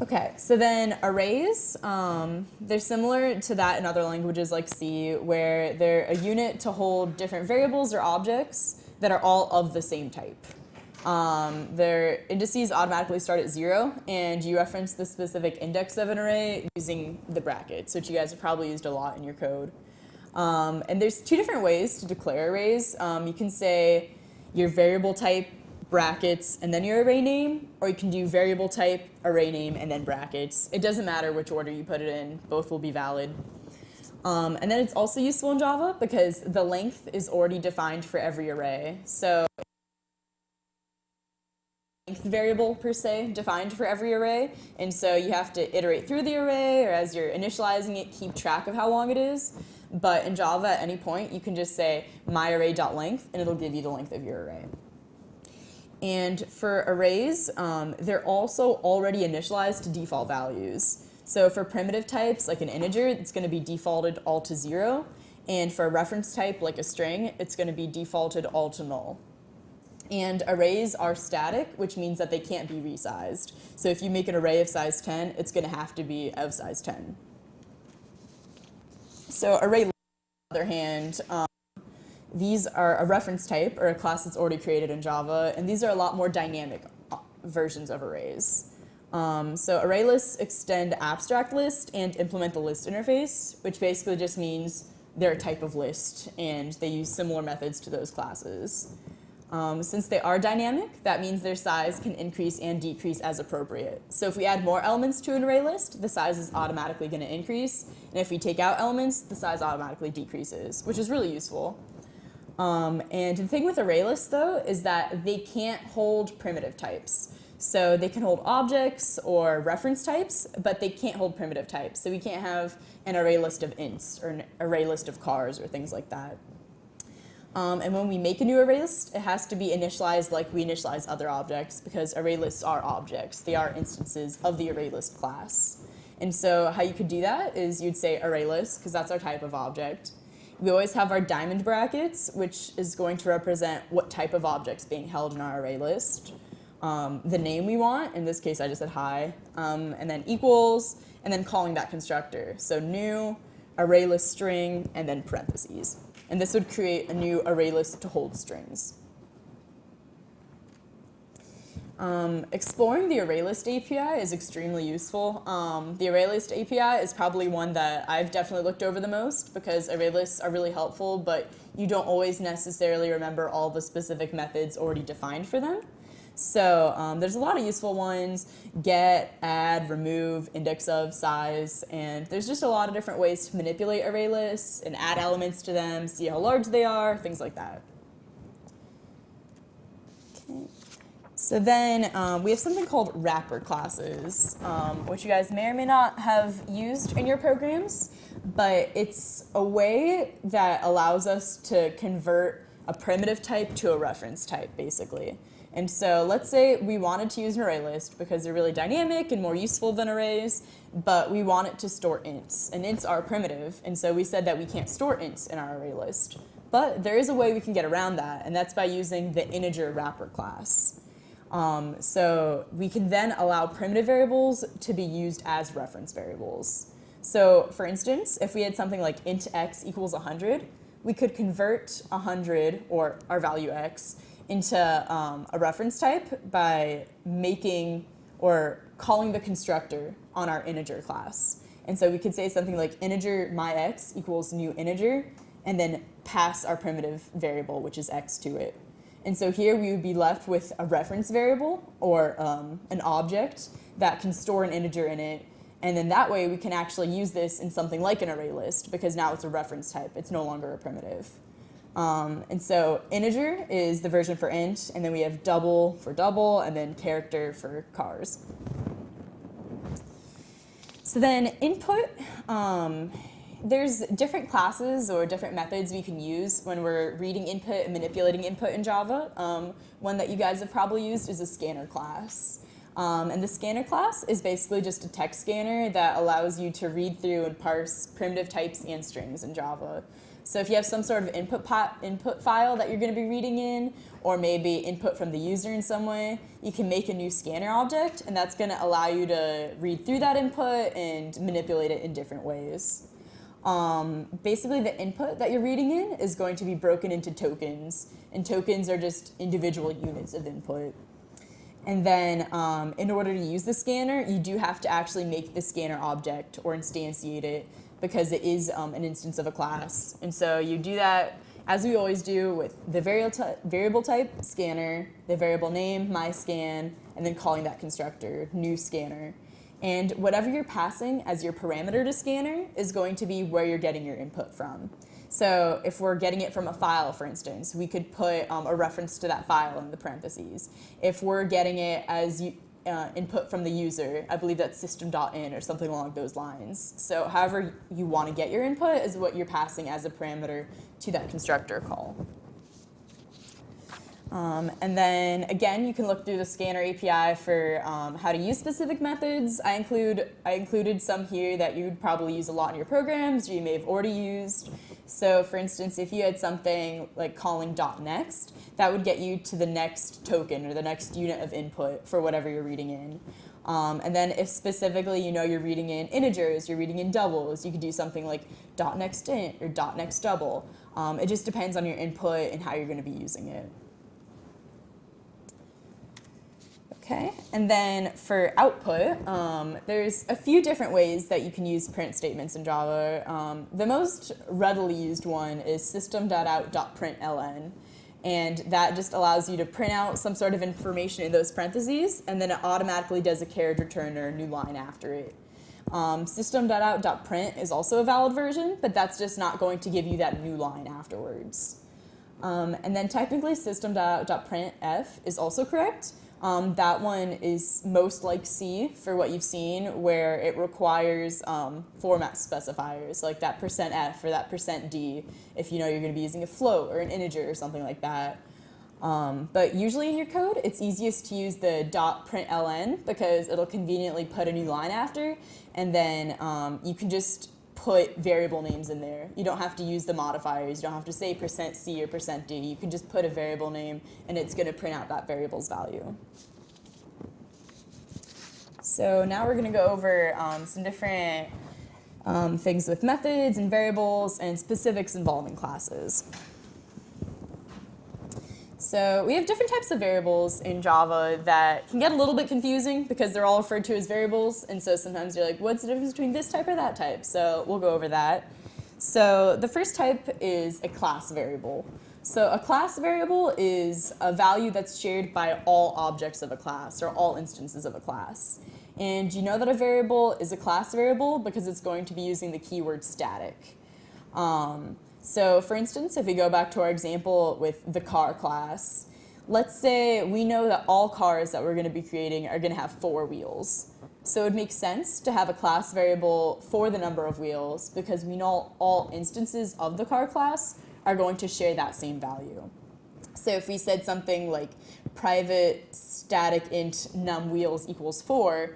Speaker 1: Okay, so then arrays, they're similar to that in other languages like C, where they're a unit to hold different variables or objects that are all of the same type. Their indices automatically start at 0, and you reference the specific index of an array using the brackets, which you guys have probably used a lot in your code. And there's two different ways to declare arrays. You can say your variable type, brackets, and then your array name, or you can do variable type, array name, and then brackets. It doesn't matter which order you put it in, both will be valid. And then it's also useful in Java because the length is already defined for every array. So length variable per se defined for every array, and so you have to iterate through the array, or as you're initializing it, keep track of how long it is. But in Java, at any point, you can just say myArray.length, and it'll give you the length of your array. And for arrays, they're also already initialized to default values. So for primitive types, like an integer, it's going to be defaulted all to 0. And for a reference type, like a string, it's going to be defaulted all to null. And arrays are static, which means that they can't be resized. So if you make an array of size 10, it's going to have to be of size 10. So array, on the other hand, these are a reference type, or a class that's already created in Java, and these are a lot more dynamic versions of arrays. So ArrayLists extend abstract list and implement the list interface, which basically just means they're a type of list, and they use similar methods to those classes. Since they are dynamic, that means their size can increase and decrease as appropriate. So if we add more elements to an array list, the size is automatically going to increase, and if we take out elements, the size automatically decreases, which is really useful. And the thing with array lists, though, is that they can't hold primitive types. So they can hold objects or reference types, but they can't hold primitive types. So we can't have an array list of ints or an array list of cars or things like that. And when we make a new array list, it has to be initialized like we initialize other objects because array lists are objects. They are instances of the array list class. And so how you could do that is you'd say array list, because that's our type of object. We always have our diamond brackets, which is going to represent what type of object's being held in our array list. The name we want, in this case I just said hi, and then equals, and then calling that constructor. So new, array list string, and then parentheses. And this would create a new array list to hold strings. Exploring the ArrayList API is extremely useful. The ArrayList API is probably one that I've definitely looked over the most because ArrayLists are really helpful, but you don't always necessarily remember all the specific methods already defined for them. So there's a lot of useful ones: get, add, remove, index of, size, and there's just a lot of different ways to manipulate array lists and add elements to them, see how large they are, things like that. Okay. So then we have something called wrapper classes, which you guys may or may not have used in your programs, but it's a way that allows us to convert a primitive type to a reference type, basically. And so let's say we wanted to use an array list because they're really dynamic and more useful than arrays, but we want it to store ints, and ints are primitive, and so we said that we can't store ints in our array list. But there is a way we can get around that, and that's by using the integer wrapper class. So we can then allow primitive variables to be used as reference variables. So for instance, if we had something like int x equals 100, we could convert 100, or our value x, into a reference type by making or calling the constructor on our integer class. And so we could say something like integer myx equals new integer, and then pass our primitive variable, which is x, to it. And so here we would be left with a reference variable, or an object that can store an integer in it. And then that way we can actually use this in something like an array list, because now it's a reference type. It's no longer a primitive. And so integer is the version for int, and then we have double for double, and then character for cars. So then input, there's different classes or different methods we can use when we're reading input and manipulating input in Java. One that you guys have probably used is a scanner class. And the scanner class is basically just a text scanner that allows you to read through and parse primitive types and strings in Java. So if you have some sort of input file that you're going to be reading in, or maybe input from the user in some way, you can make a new scanner object, and that's going to allow you to read through that input and manipulate it in different ways. Basically, the input that you're reading in is going to be broken into tokens, and tokens are just individual units of input. And then in order to use the scanner, you do have to actually make the scanner object or instantiate it, because it is an instance of a class. And so you do that, as we always do, with the variable type, scanner, the variable name, myScan, and then calling that constructor, new scanner. And whatever you're passing as your parameter to scanner is going to be where you're getting your input from. So if we're getting it from a file, for instance, we could put a reference to that file in the parentheses. If we're getting it as input from the user, I believe that's system.in or something along those lines. So however you want to get your input is what you're passing as a parameter to that constructor call. And then again, you can look through the scanner API for how to use specific methods. I included some here that you would probably use a lot in your programs, or you may have already used. So for instance, if you had something like calling .next, that would get you to the next token or the next unit of input for whatever you're reading in. And then if specifically you're reading in integers, you're reading in doubles, you could do something like .nextInt or .nextDouble. It just depends on your input and how you're going to be using it. Okay, and then for output, there's a few different ways that you can use print statements in Java. The most readily used one is system.out.println, and that just allows you to print out some sort of information in those parentheses, and then it automatically does a carriage return or a new line after it. System.out.print is also a valid version, but that's just not going to give you that new line afterwards. And then technically system.out.printf is also correct. That one is most like C for what you've seen, where it requires format specifiers like that %f or that %d if you know you're going to be using a float or an integer or something like that. But usually in your code, it's easiest to use the .println because it'll conveniently put a new line after, and then you can just put variable names in there. You don't have to use the modifiers. You don't have to say %c or %d. You can just put a variable name, and it's going to print out that variable's value. So now we're going to go over some different things with methods and variables and specifics involving classes. So we have different types of variables in Java that can get a little bit confusing because they're all referred to as variables, and so sometimes you're like, what's the difference between this type or that type? So we'll go over that. So the first type is a class variable. So a class variable is a value that's shared by all objects of a class or all instances of a class. And you know that a variable is a class variable because it's going to be using the keyword static. So for instance, if we go back to our example with the car class, let's say we know that all cars that we're going to be creating are going to have 4 wheels. So it makes sense to have a class variable for the number of wheels because we know all instances of the car class are going to share that same value. So if we said something like private static int num wheels equals 4,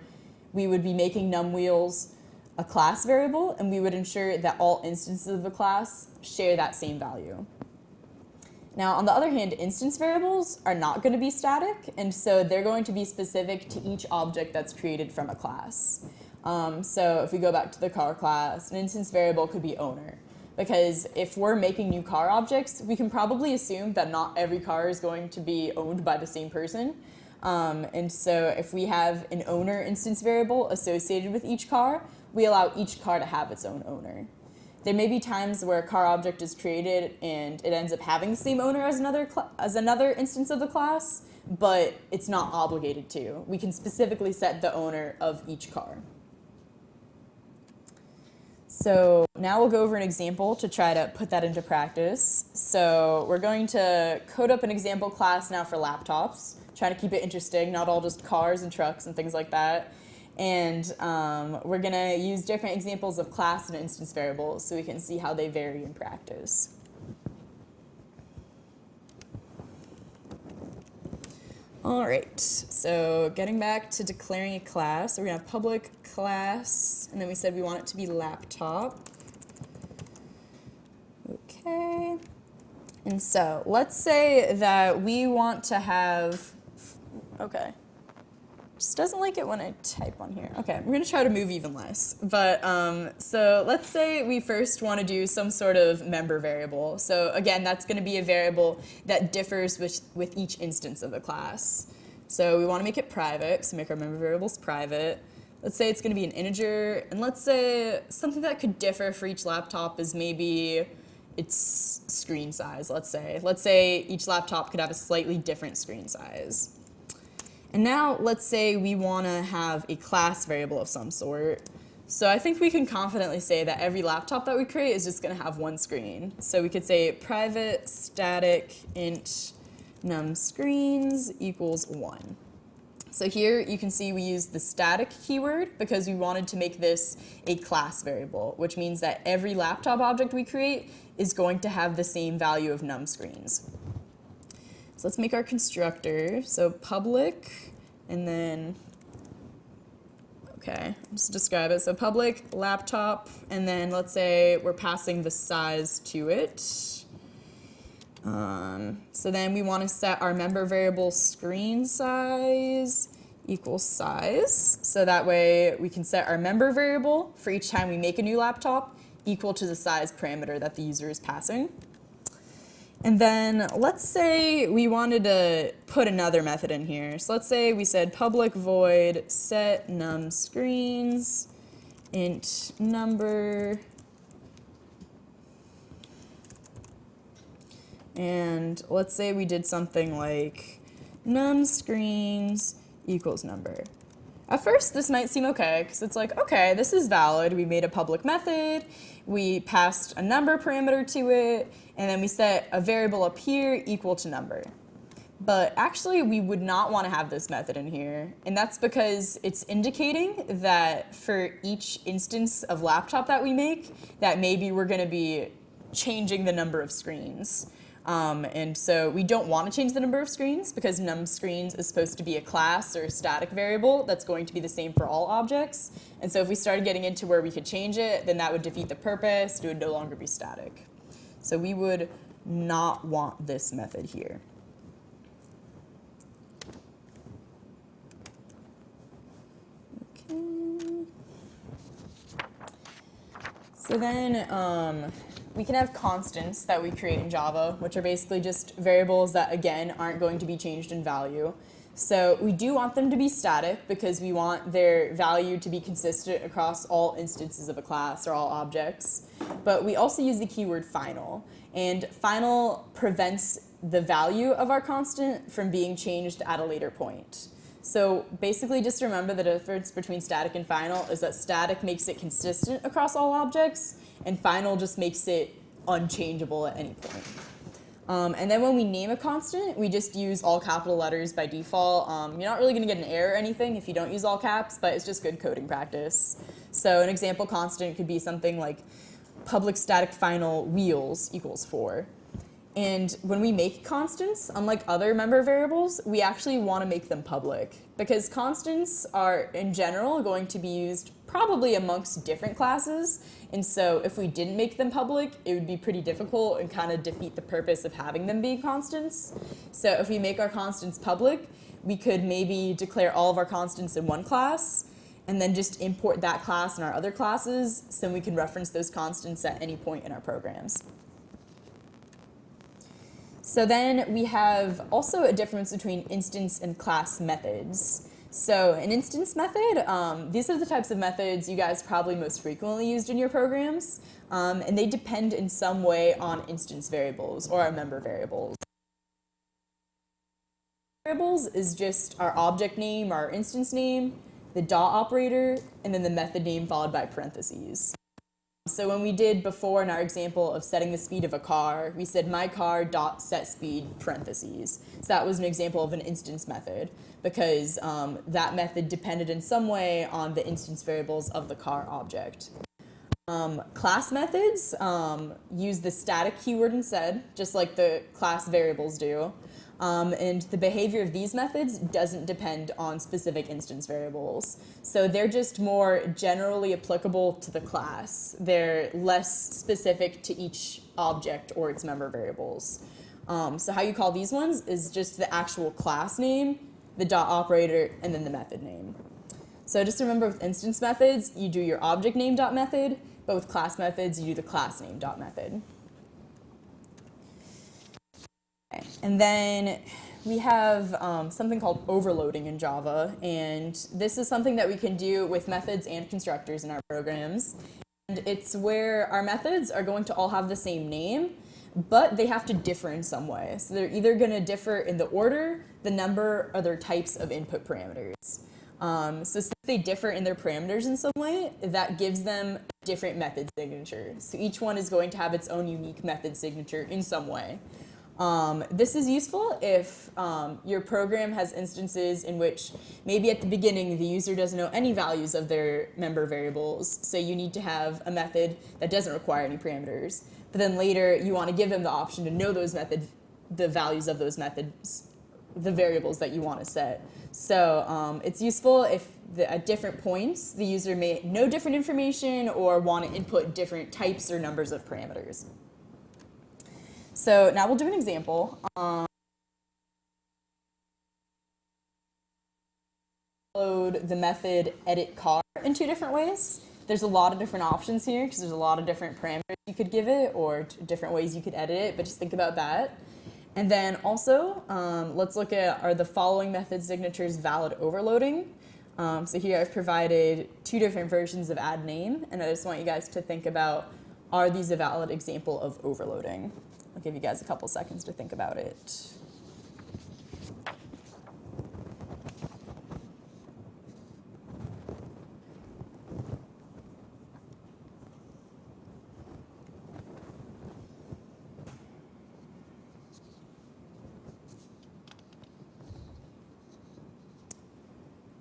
Speaker 1: we would be making num wheels a class variable, and we would ensure that all instances of the class share that same value. Now, on the other hand, instance variables are not going to be static, and so they're going to be specific to each object that's created from a class. So if we go back to the car class, an instance variable could be owner, because if we're making new car objects, we can probably assume that not every car is going to be owned by the same person. And so if we have an owner instance variable associated with each car, we allow each car to have its own owner. There may be times where a car object is created and it ends up having the same owner as another instance of the class, but it's not obligated to. We can specifically set the owner of each car. So now we'll go over an example to try to put that into practice. So we're going to code up an example class now for laptops, trying to keep it interesting, not all just cars and trucks and things like that. And we're going to use different examples of class and instance variables so we can see how they vary in practice. All right, so getting back to declaring a class, we're going to have public class, and then we said we want it to be laptop. Okay. And so let's say that we want to have, okay. Just doesn't like it when I type on here. Okay, we're going to try to move even less. But so let's say we first want to do some sort of member variable. So again, that's going to be a variable that differs with each instance of a class. So we want to make it private, so make our member variables private. Let's say it's going to be an integer, and let's say something that could differ for each laptop is maybe its screen size, let's say. Let's say each laptop could have a slightly different screen size. And now let's say we want to have a class variable of some sort. So I think we can confidently say that every laptop that we create is just going to have one screen. So we could say private static int num screens equals 1. So here you can see we used the static keyword because we wanted to make this a class variable, which means that every laptop object we create is going to have the same value of num screens. So let's make our constructor. So public, and then, okay, just describe it. So public laptop, and then let's say we're passing the size to it. So then we want to set our member variable screen size equals size. So that way we can set our member variable for each time we make a new laptop equal to the size parameter that the user is passing. And then let's say we wanted to put another method in here. So let's say we said public void set num screens int number, and let's say we did something like num screens equals number. At first, this might seem okay, because it's like, okay, this is valid. We made a public method, we passed a number parameter to it, and then we set a variable up here equal to number. But actually, we would not want to have this method in here. And that's because it's indicating that for each instance of laptop that we make, that maybe we're going to be changing the number of screens. And so we don't want to change the number of screens because num screens is supposed to be a class or a static variable that's going to be the same for all objects. And so if we started getting into where we could change it, then that would defeat the purpose. It would no longer be static. So we would not want this method here. So then we can have constants that we create in Java, which are basically just variables that, again, aren't going to be changed in value. So we do want them to be static because we want their value to be consistent across all instances of a class or all objects. But we also use the keyword final. And final prevents the value of our constant from being changed at a later point. So basically, just remember the difference between static and final is that static makes it consistent across all objects, and final just makes it unchangeable at any point. And then when we name a constant, we just use all capital letters by default. You're not really going to get an error or anything if you don't use all caps, but it's just good coding practice. So an example constant could be something like public static final wheels equals 4. And when we make constants, unlike other member variables, we actually want to make them public because constants are, in general, going to be used probably amongst different classes. And so if we didn't make them public, it would be pretty difficult and kind of defeat the purpose of having them be constants. So if we make our constants public, we could maybe declare all of our constants in one class and then just import that class in our other classes so we can reference those constants at any point in our programs. So then we have also a difference between instance and class methods. So an instance method, these are the types of methods you guys probably most frequently used in your programs, and they depend in some way on instance variables or our member variables. Variables is just our object name, our instance name, the dot operator, and then the method name followed by parentheses. So when we did before in our example of setting the speed of a car, we said my car dot set speed parentheses. So that was an example of an instance method because that method depended in some way on the instance variables of the car object. Class methods use the static keyword instead, just like the class variables do. And the behavior of these methods doesn't depend on specific instance variables. So they're just more generally applicable to the class. They're less specific to each object or its member variables. So how you call these ones is just the actual class name, the dot operator, and then the method name. So just remember with instance methods, you do your object name dot method, but with class methods, you do the class name dot method. And then we have something called overloading in Java, and this is something that we can do with methods and constructors in our programs. And it's where our methods are going to all have the same name, but they have to differ in some way. So they're either going to differ in the order, the number, or their types of input parameters. So since they differ in their parameters in some way, that gives them different method signatures. So each one is going to have its own unique method signature in some way. This is useful if your program has instances in which maybe at the beginning the user doesn't know any values of their member variables, so you need to have a method that doesn't require any parameters. But then later you want to give them the option to know the values of those methods, the variables that you want to set. So it's useful if at different points the user may know different information or want to input different types or numbers of parameters. So now we'll do an example. Load the method edit car in 2 different ways. There's a lot of different options here because there's a lot of different parameters you could give it or different ways you could edit it, but just think about that. And then also, let's look at are the following method signatures valid overloading. So here I've provided 2 different versions of add name, and I just want you guys to think about are these a valid example of overloading? I'll give you guys a couple seconds to think about it.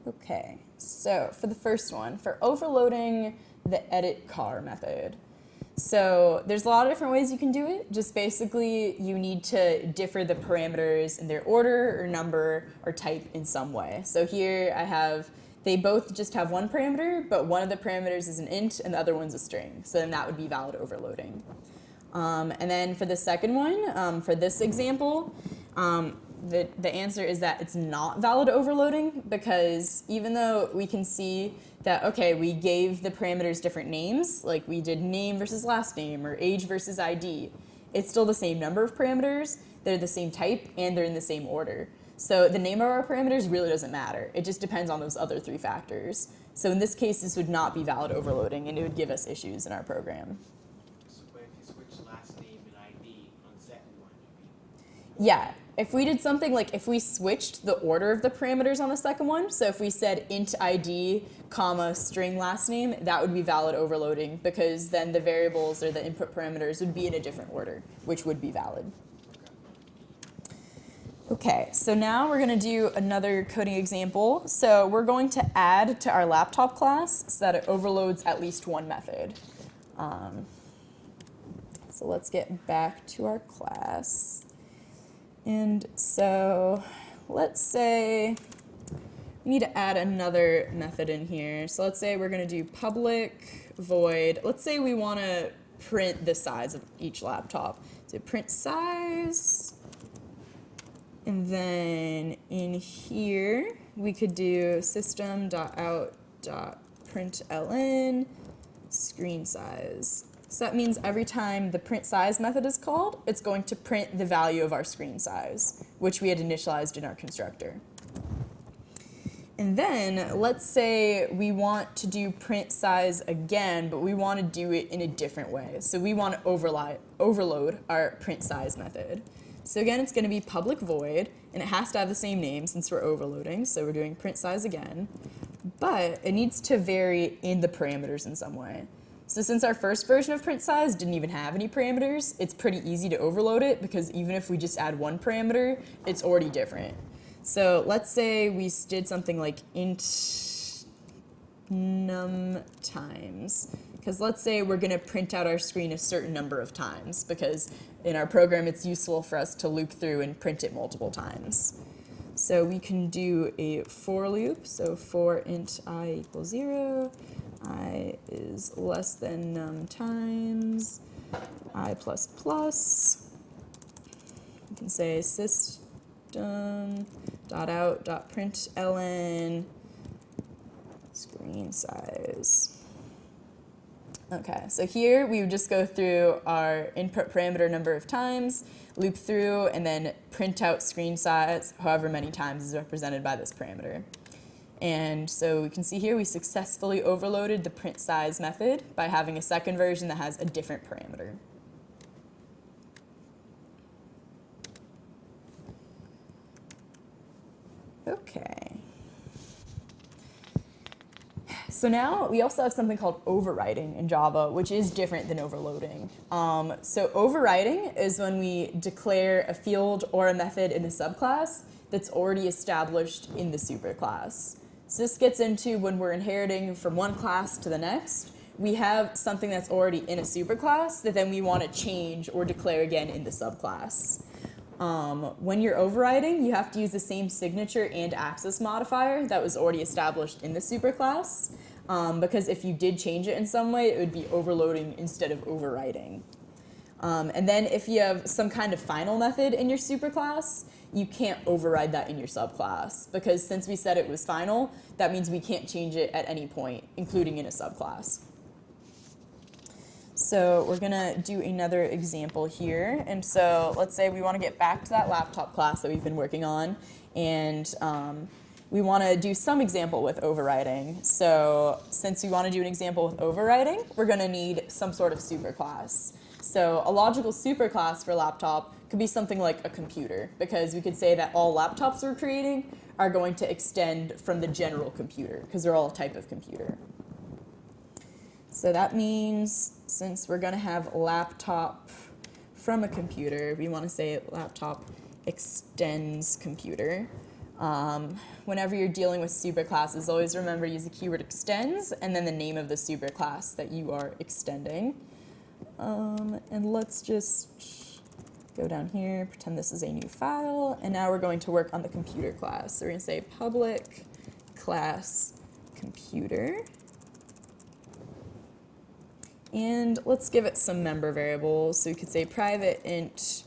Speaker 1: Okay, so for the first one, for overloading the edit car method. So there's a lot of different ways you can do it. Just basically, you need to differ the parameters in their order or number or type in some way. So here I have, they both just have one parameter, but one of the parameters is an int and the other one's a string. So then that would be valid overloading. And then for the second one, for this example, the answer is that it's not valid overloading, because even though we can see that, okay, we gave the parameters different names, like we did name versus last name or age versus ID, it's still the same number of parameters, they're the same type, and they're in the same order. So the name of our parameters really doesn't matter. It just depends on those other three factors. So in this case, this would not be valid overloading, and it would give us issues in our program.
Speaker 2: So but if you switch last name and ID on the second one,
Speaker 1: Yeah, if we did something like if we switched the order of the parameters on the second one, so if we said int ID, comma, string last name, that would be valid overloading, because then the variables or the input parameters would be in a different order, which would be valid. Okay, so now we're going to do another coding example. So we're going to add to our laptop class so that it overloads at least one method. So let's get back to our class. And so let's say we need to add another method in here. So let's say we're going to do public void. Let's say we want to print the size of each laptop. So print size. And then in here, we could do system.out.println screen size. So that means every time the print size method is called, it's going to print the value of our screen size, which we had initialized in our constructor. And then let's say we want to do print size again, but we want to do it in a different way. So we want to overload our print size method. So again, it's going to be public void, and it has to have the same name since we're overloading, so we're doing print size again. But it needs to vary in the parameters in some way. So since our first version of print size didn't even have any parameters, it's pretty easy to overload it, because even if we just add one parameter, it's already different. So let's say we did something like int num times, because let's say we're going to print out our screen a certain number of times, because in our program it's useful for us to loop through and print it multiple times. So we can do a for loop, so for int I equals 0, I is less than num times I plus plus. You can say system.out.println screen size. Okay, so here we would just go through our input parameter number of times, loop through, and then print out screen size however many times is represented by this parameter. And so we can see here we successfully overloaded the print size method by having a second version that has a different parameter. Okay. So now we also have something called overriding in Java, which is different than overloading. So overriding is when we declare a field or a method in a subclass that's already established in the superclass. So this gets into when we're inheriting from one class to the next. We have something that's already in a superclass that then we want to change or declare again in the subclass. When you're overriding, you have to use the same signature and access modifier that was already established in the superclass, because if you did change it in some way, it would be overloading instead of overriding. And then if you have some kind of final method in your superclass, you can't override that in your subclass, because since we said it was final, that means we can't change it at any point, including in a subclass. So we're going to do another example here. And so let's say we want to get back to that laptop class that we've been working on, and we want to do some example with overriding. So since we want to do an example with overriding, we're going to need some sort of superclass. So a logical superclass for laptop could be something like a computer, because we could say that all laptops we're creating are going to extend from the general computer, because they're all a type of computer. So that means since we're going to have laptop from a computer, we want to say laptop extends computer. Whenever you're dealing with superclasses, always remember to use the keyword extends and then the name of the superclass that you are extending. And let's just go down here, pretend this is a new file, and now we're going to work on the computer class. So we're going to say public class computer. And let's give it some member variables. So we could say private int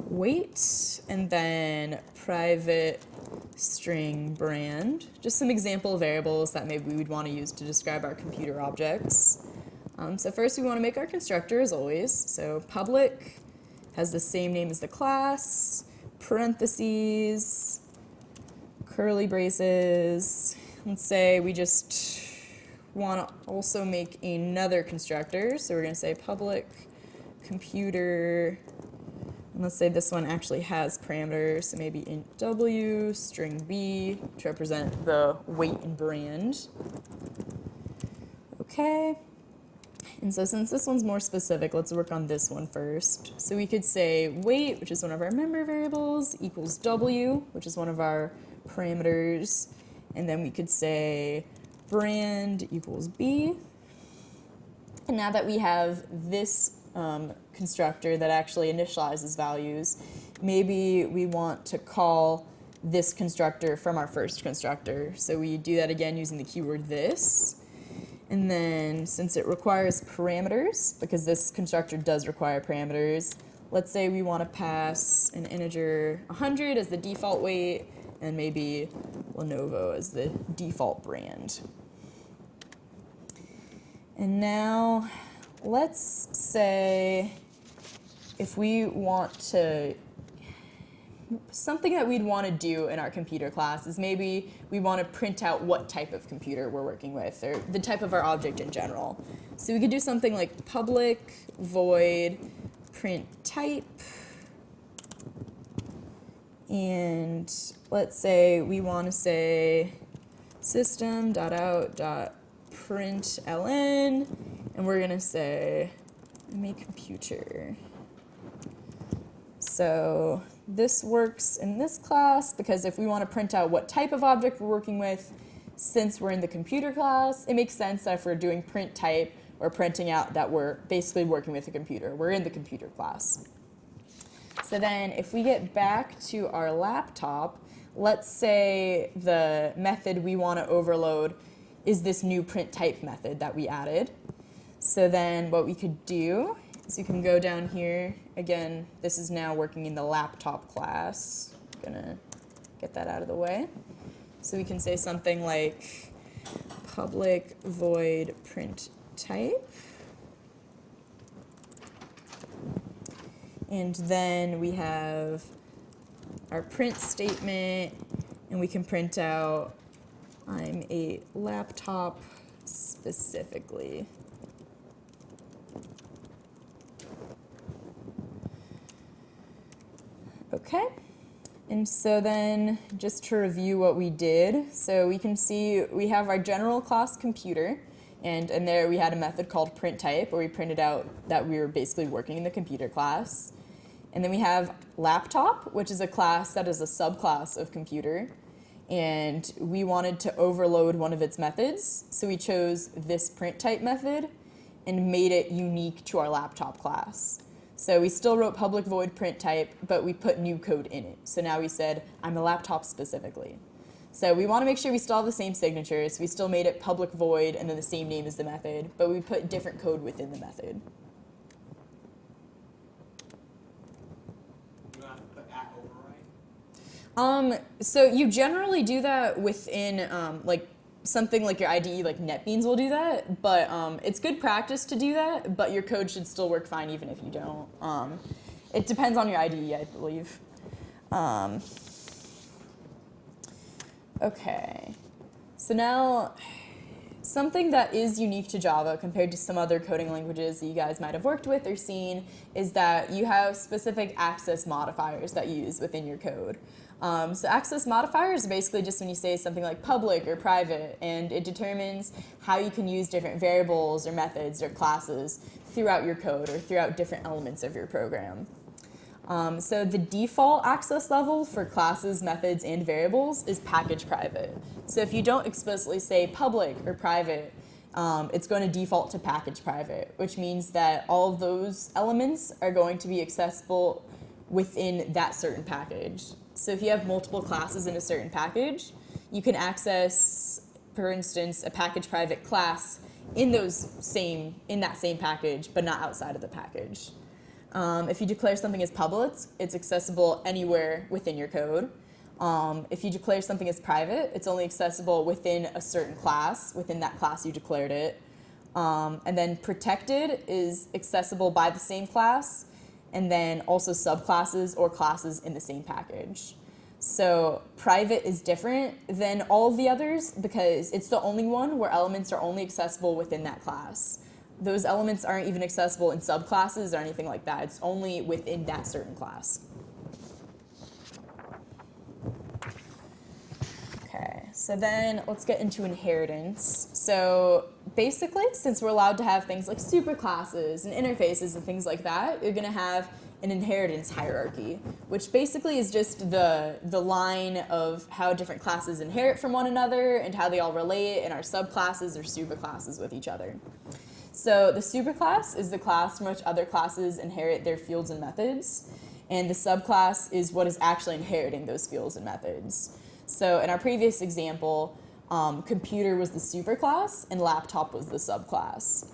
Speaker 1: weight, and then private string brand. Just some example variables that maybe we would want to use to describe our computer objects. So first we want to make our constructor as always. So public has the same name as the class, parentheses, curly braces. Let's say we just want to also make another constructor. So we're going to say public computer. And let's say this one actually has parameters, so maybe int w, string b, to represent the weight and brand. Okay. And so since this one's more specific, let's work on this one first. So we could say weight, which is one of our member variables, equals w, which is one of our parameters. And then we could say brand equals b. And now that we have this constructor that actually initializes values, maybe we want to call this constructor from our first constructor. So we do that again using the keyword this. And then since it requires parameters, because this constructor does require parameters, let's say we want to pass an integer 100 as the default weight and maybe Lenovo as the default brand. And now let's say if we want to, something that we'd want to do in our computer class is maybe we want to print out what type of computer we're working with, or the type of our object in general. So we could do something like public void print type. And let's say we want to say system.out.println, and we're going to say make computer. So this works in this class because if we want to print out what type of object we're working with, since we're in the computer class, it makes sense that if we're doing print type, we're printing out that we're basically working with a computer. We're in the computer class. So then if we get back to our laptop, let's say the method we want to overload is this new print type method that we added. So then what we could do is you can go down here. Again, this is now working in the laptop class. I'm gonna get that out of the way. So we can say something like public void print type. And then we have our print statement, and we can print out I'm a laptop specifically. Okay, and so then just to review what we did, so we can see we have our general class computer, and there we had a method called print type where we printed out that we were basically working in the computer class. And then we have laptop, which is a class that is a subclass of computer, and we wanted to overload one of its methods, so we chose this print type method and made it unique to our laptop class. So we still wrote public void print type, but we put new code in it. So now we said, I'm a laptop specifically. So we want to make sure we still have the same signatures. We still made it public void and then the same name as the method, but we put different code within the method.
Speaker 2: You don't have to put at override?
Speaker 1: So you generally do that within like something like your IDE, like NetBeans will do that, but it's good practice to do that, but your code should still work fine even if you don't. It depends on your IDE, I believe. Okay, so now something that is unique to Java compared to some other coding languages that you guys might have worked with or seen is that you have specific access modifiers that you use within your code. So access modifiers are basically just when you say something like public or private, and it determines how you can use different variables or methods or classes throughout your code or throughout different elements of your program. So the default access level for classes, methods, and variables is package private. So if you don't explicitly say public or private, it's going to default to package private, which means that all of those elements are going to be accessible within that certain package. So if you have multiple classes in a certain package, you can access, for instance, a package private class in that same package, but not outside of the package. If you declare something as public, it's accessible anywhere within your code. If you declare something as private, it's only accessible within a certain class, within that class you declared it. And then protected is accessible by the same class, and then also subclasses or classes in the same package. So private is different than all of the others because it's the only one where elements are only accessible within that class. Those elements aren't even accessible in subclasses or anything like that. It's only within that certain class. Okay, so then let's get into inheritance. So basically, since we're allowed to have things like superclasses and interfaces and things like that, you're going to have an inheritance hierarchy, which basically is just the line of how different classes inherit from one another and how they all relate and are subclasses or superclasses with each other. So the superclass is the class from which other classes inherit their fields and methods, and the subclass is what is actually inheriting those fields and methods. So in our previous example, computer was the superclass and laptop was the subclass.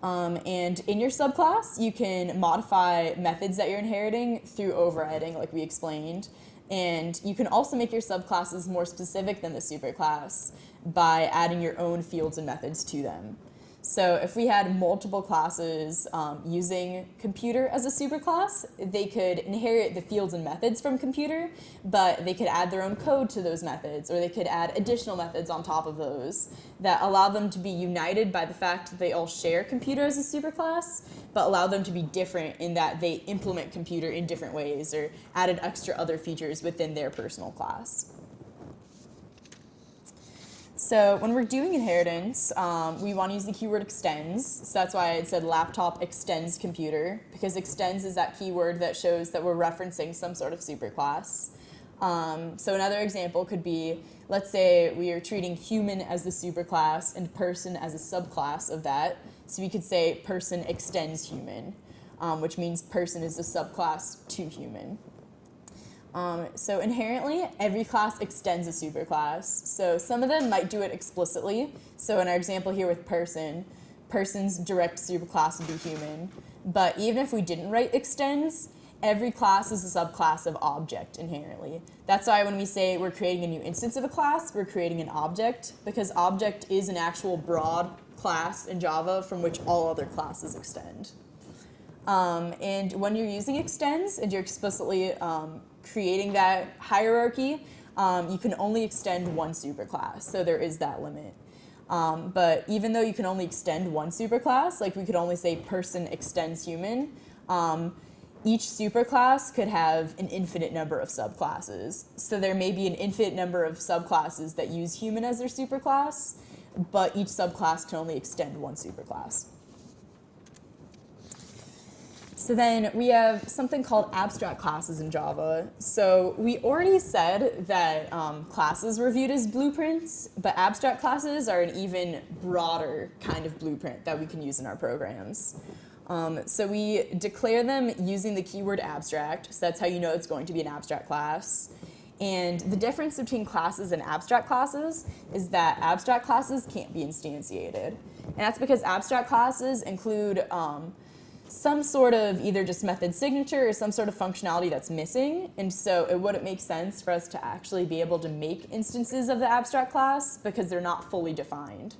Speaker 1: And in your subclass, you can modify methods that you're inheriting through overriding, like we explained. And you can also make your subclasses more specific than the superclass by adding your own fields and methods to them. So if we had multiple classes using computer as a superclass, they could inherit the fields and methods from computer, but they could add their own code to those methods, or they could add additional methods on top of those that allow them to be united by the fact that they all share computer as a superclass, but allow them to be different in that they implement computer in different ways or added extra other features within their personal class. So when we're doing inheritance, we want to use the keyword extends. So that's why I said laptop extends computer, because extends is that keyword that shows that we're referencing some sort of superclass. So another example could be, let's say we are treating human as the superclass and person as a subclass of that. So we could say person extends human, which means person is a subclass to human. So inherently, every class extends a superclass. So some of them might do it explicitly. So in our example here with person, person's direct superclass would be human. But even if we didn't write extends, every class is a subclass of object inherently. That's why when we say we're creating a new instance of a class, we're creating an object, because object is an actual broad class in Java from which all other classes extend. And when you're using extends and you're explicitly creating that hierarchy, you can only extend one superclass, so there is that limit. But even though you can only extend one superclass, like we could only say person extends human, each superclass could have an infinite number of subclasses. So there may be an infinite number of subclasses that use human as their superclass, but each subclass can only extend one superclass. So then we have something called abstract classes in Java. So we already said that classes were viewed as blueprints, but abstract classes are an even broader kind of blueprint that we can use in our programs. So we declare them using the keyword abstract, so that's how you know it's going to be an abstract class. And the difference between classes and abstract classes is that abstract classes can't be instantiated. And that's because abstract classes include some sort of either just method signature or some sort of functionality that's missing. And so it wouldn't make sense for us to actually be able to make instances of the abstract class because they're not fully defined.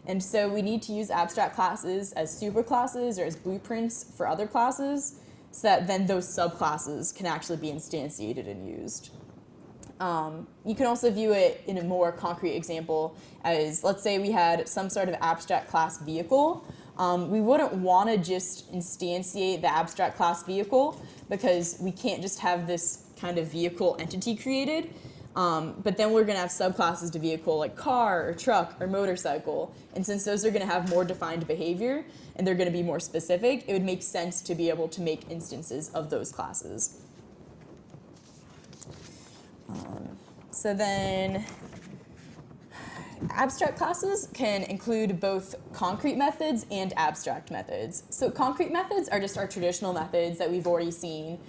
Speaker 1: And so we need to use abstract classes as superclasses or as blueprints for other classes so that then those subclasses can actually be instantiated and used. You can also view it in a more concrete example as, let's say we had some sort of abstract class vehicle. We wouldn't want to just instantiate the abstract class vehicle because we can't just have this kind of vehicle entity created. But then we're going to have subclasses to vehicle like car or truck or motorcycle. And since those are going to have more defined behavior and they're going to be more specific, it would make sense to be able to make instances of those classes. So then abstract classes can include both concrete methods and abstract methods. So concrete methods are just our traditional methods that we've already seen.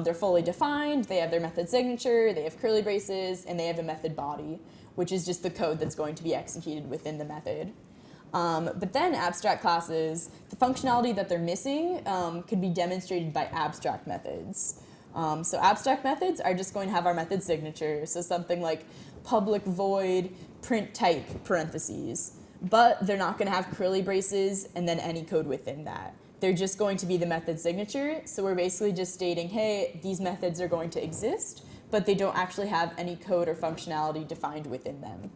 Speaker 1: They're fully defined, they have their method signature, they have curly braces, and they have a method body, which is just the code that's going to be executed within the method. But then abstract classes, the functionality that they're missing could be demonstrated by abstract methods. So abstract methods are just going to have our method signature, so something like public void print type parentheses, but they're not going to have curly braces and then any code within that. They're just going to be the method signature, so we're basically just stating, hey, these methods are going to exist, but they don't actually have any code or functionality defined within them.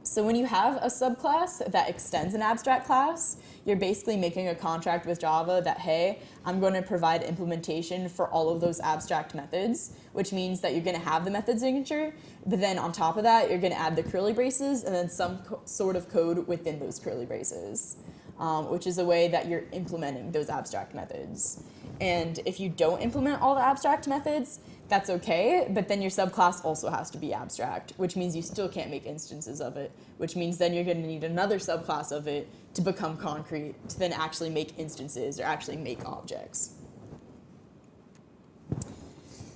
Speaker 1: So when you have a subclass that extends an abstract class, you're basically making a contract with Java that, hey, I'm going to provide implementation for all of those abstract methods, which means that you're going to have the method signature, but then on top of that, you're going to add the curly braces and then some sort of code within those curly braces, which is a way that you're implementing those abstract methods. And if you don't implement all the abstract methods, that's okay, but then your subclass also has to be abstract, which means you still can't make instances of it, which means then you're going to need another subclass of it to become concrete, to then actually make instances or actually make objects.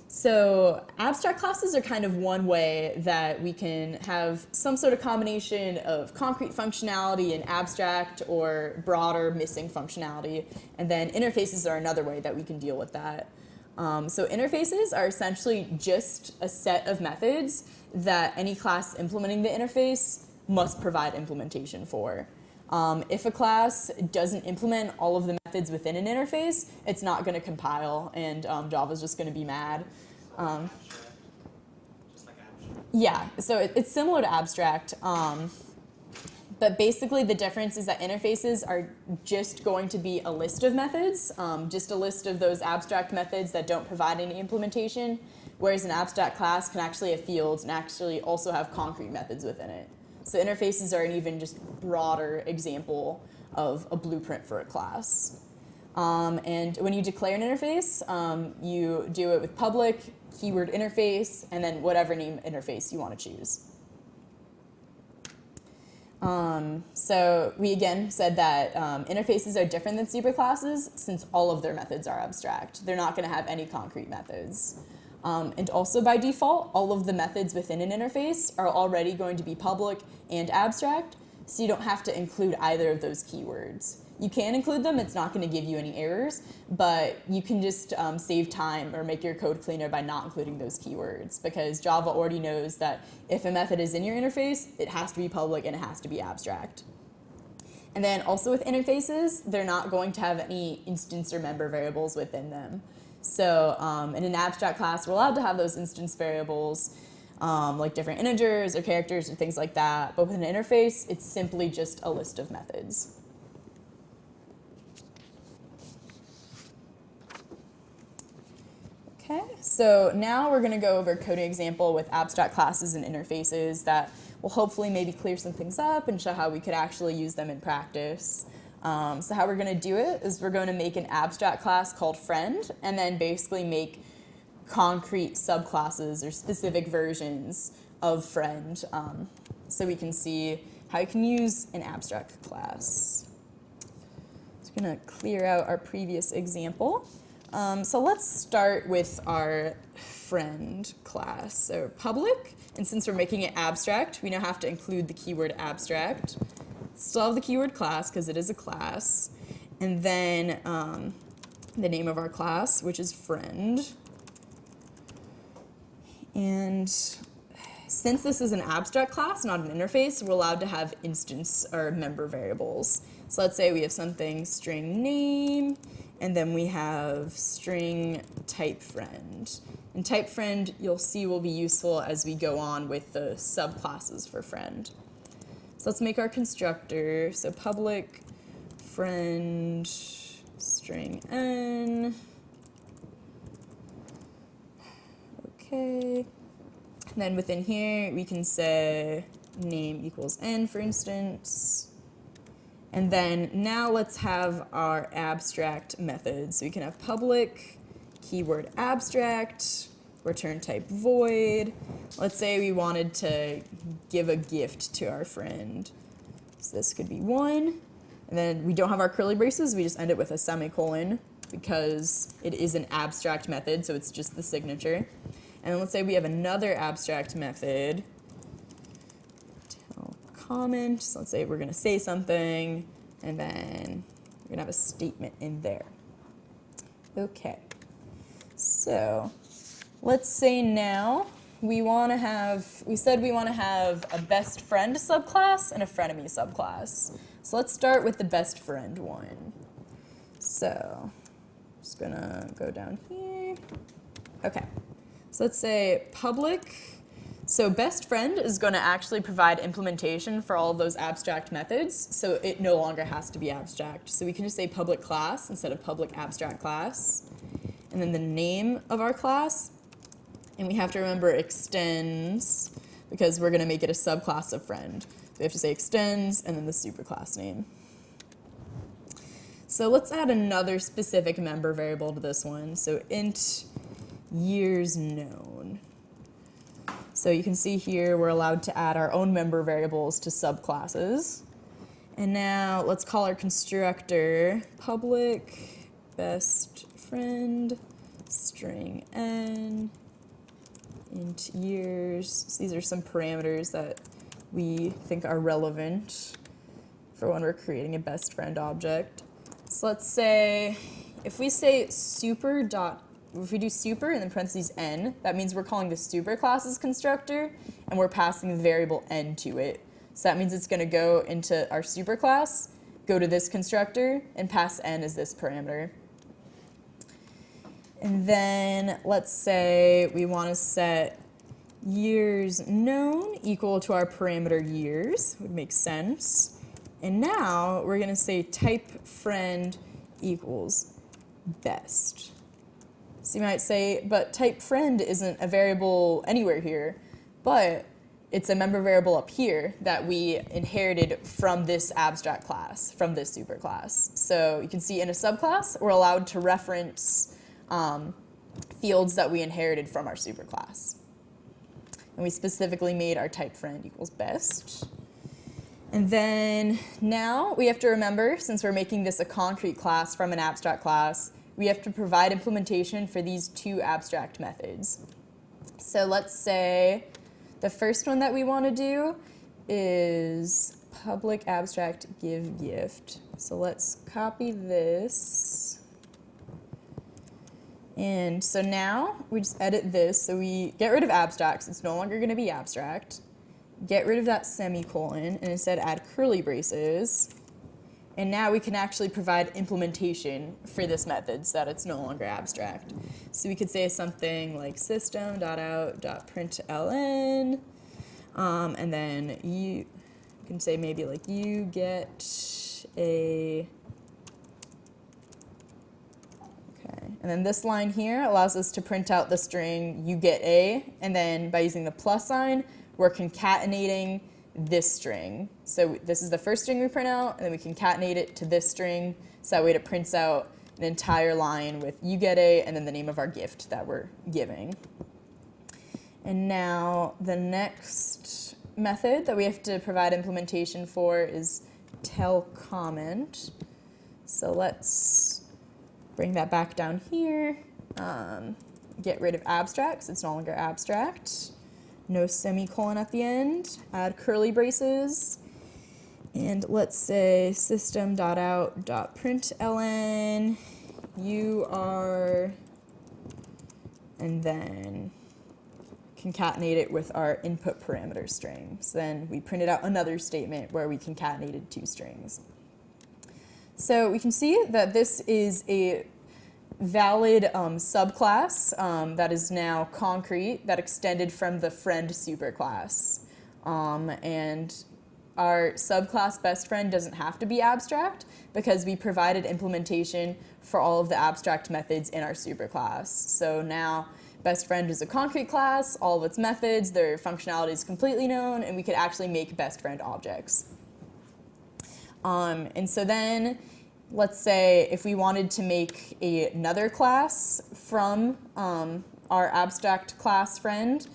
Speaker 1: So abstract classes are kind of one way that we can have some sort of combination of concrete functionality and abstract or broader missing functionality, and then interfaces are another way that we can deal with that. So interfaces are essentially just a set of methods that any class implementing the interface must provide implementation for. If a class doesn't implement all of the methods within an interface, it's not going to compile, and Java's just going to be mad.
Speaker 2: Just like abstract.
Speaker 1: Yeah, so it's similar to abstract. But basically the difference is that interfaces are just going to be a list of methods, just a list of those abstract methods that don't provide any implementation, whereas an abstract class can actually have fields and actually also have concrete methods within it. So interfaces are an even just broader example of a blueprint for a class. And when you declare an interface, you do it with public, keyword interface, and then whatever name interface you want to choose. So we again said that interfaces are different than superclasses since all of their methods are abstract. They're not going to have any concrete methods. And also by default, all of the methods within an interface are already going to be public and abstract, so you don't have to include either of those keywords. You can include them, it's not going to give you any errors, but you can just save time or make your code cleaner by not including those keywords, because Java already knows that if a method is in your interface, it has to be public and it has to be abstract. And then also with interfaces, they're not going to have any instance or member variables within them. So in an abstract class, we're allowed to have those instance variables, like different integers or characters or things like that, but with an interface, it's simply just a list of methods. Okay, so now we're going to go over a coding example with abstract classes and interfaces that will hopefully maybe clear some things up and show how we could actually use them in practice. So how we're going to do it is we're going to make an abstract class called friend and then basically make concrete subclasses or specific versions of friend, so we can see how you can use an abstract class. So we're going to clear out our previous example. So let's start with our friend class. So public, and since we're making it abstract, we now have to include the keyword abstract. Still have the keyword class because it is a class. And then the name of our class, which is friend. And since this is an abstract class, not an interface, we're allowed to have instance or member variables. So let's say we have something string name, and then we have string type friend. And type friend, you'll see, will be useful as we go on with the subclasses for friend. So let's make our constructor. So public friend string n. Okay. And then within here, we can say name equals n, for instance. And then now let's have our abstract methods. So we can have public, keyword abstract, return type void. Let's say we wanted to give a gift to our friend. So this could be 1. And then we don't have our curly braces, we just end it with a semicolon because it is an abstract method, so it's just the signature. And then let's say we have another abstract method, tell comment. So let's say we're going to say something, and then we're going to have a statement in there. Okay. So let's say now we said we want to have a best friend subclass and a frenemy subclass. So let's start with the best friend one. So just gonna go down here. Okay. So let's say public. So best friend is going to actually provide implementation for all of those abstract methods, so it no longer has to be abstract. So we can just say public class instead of public abstract class. And then the name of our class. And we have to remember extends because we're going to make it a subclass of friend. So we have to say extends and then the superclass name. So let's add another specific member variable to this one. So int years known. So you can see here we're allowed to add our own member variables to subclasses. And now let's call our constructor public best friend string n int years. So these are some parameters that we think are relevant for when we're creating a best friend object. So let's say if we say if we do super and then parentheses n, that means we're calling the superclass's constructor and we're passing the variable n to it. So that means it's going to go into our superclass, go to this constructor, and pass n as this parameter. And then let's say we want to set years known equal to our parameter years, would make sense. And now we're going to say type friend equals best. So you might say, but type friend isn't a variable anywhere here, but it's a member variable up here that we inherited from this abstract class, from this superclass. So you can see in a subclass, we're allowed to reference fields that we inherited from our superclass. And we specifically made our type friend equals best. And then now we have to remember, since we're making this a concrete class from an abstract class, we have to provide implementation for these two abstract methods. So let's say the first one that we want to do is public abstract give gift. So let's copy this. And so now we just edit this. So we get rid of abstracts. It's no longer going to be abstract. Get rid of that semicolon and instead add curly braces. And now we can actually provide implementation for this method so that it's no longer abstract. So we could say something like system.out.println, and then you can say maybe like you get a, okay. And then this line here allows us to print out the string you get a, and then by using the plus sign, we're concatenating this string. So this is the first string we print out, and then we concatenate it to this string, so that way it prints out an entire line with you get a, and then the name of our gift that we're giving. And now the next method that we have to provide implementation for is tell comment. So let's bring that back down here. Get rid of abstracts, it's no longer abstract. No semicolon at the end, add curly braces, and let's say system.out.println, you are, and then concatenate it with our input parameter string. So then we printed out another statement where we concatenated two strings. So we can see that this is a valid subclass that is now concrete, that extended from the friend superclass. And our subclass best friend doesn't have to be abstract because we provided implementation for all of the abstract methods in our superclass. So now best friend is a concrete class, all of its methods, their functionality is completely known, and we could actually make best friend objects. And so then, let's say if we wanted to make another class from our abstract class friend,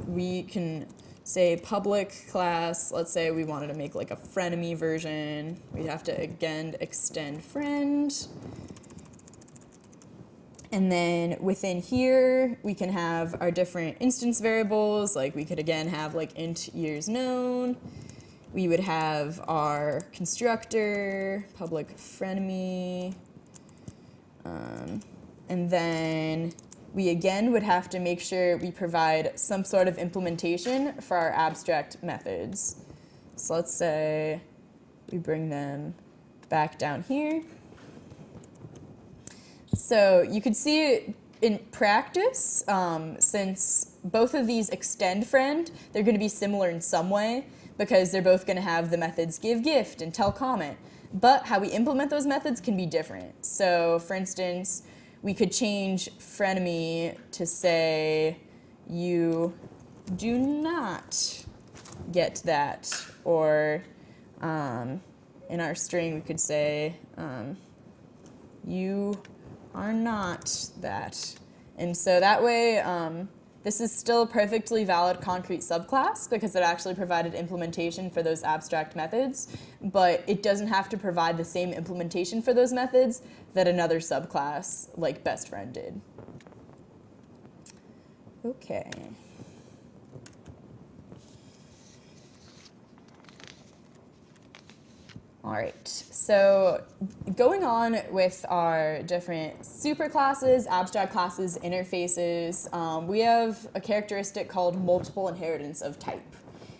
Speaker 1: we can say public class. Let's say we wanted to make like a frenemy version. We'd have to, again, extend friend. And then within here, we can have our different instance variables. Like we could, again, have like int years known. We would have our constructor, public frenemy. And then we, again, would have to make sure we provide some sort of implementation for our abstract methods. So let's say we bring them back down here. So you could see in practice, since both of these extend friend, they're going to be similar in some way because they're both going to have the methods give gift and tell comment. But how we implement those methods can be different. So for instance, we could change frenemy to say you do not get that, or in our string we could say you are not that. And so that way, this is still a perfectly valid concrete subclass because it actually provided implementation for those abstract methods, but it doesn't have to provide the same implementation for those methods that another subclass like best friend did. Okay. All right, so going on with our different superclasses, abstract classes, interfaces, we have a characteristic called multiple inheritance of type.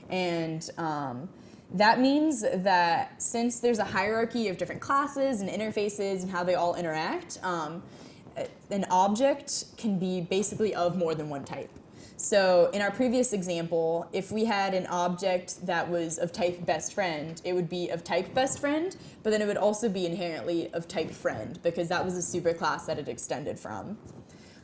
Speaker 1: And that means that since there's a hierarchy of different classes and interfaces and how they all interact, an object can be basically of more than one type. So in our previous example, if we had an object that was of type best friend, it would be of type best friend, but then it would also be inherently of type friend because that was a superclass that it extended from.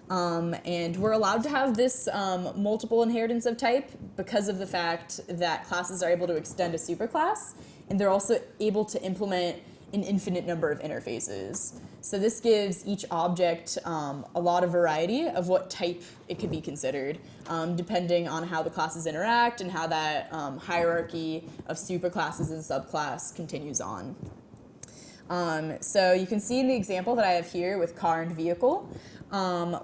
Speaker 1: And we're allowed to have this multiple inheritance of type because of the fact that classes are able to extend a superclass, and they're also able to implement an infinite number of interfaces. So this gives each object a lot of variety of what type it could be considered, depending on how the classes interact and how that hierarchy of superclasses and subclass continues on. So you can see in the example that I have here with car and vehicle,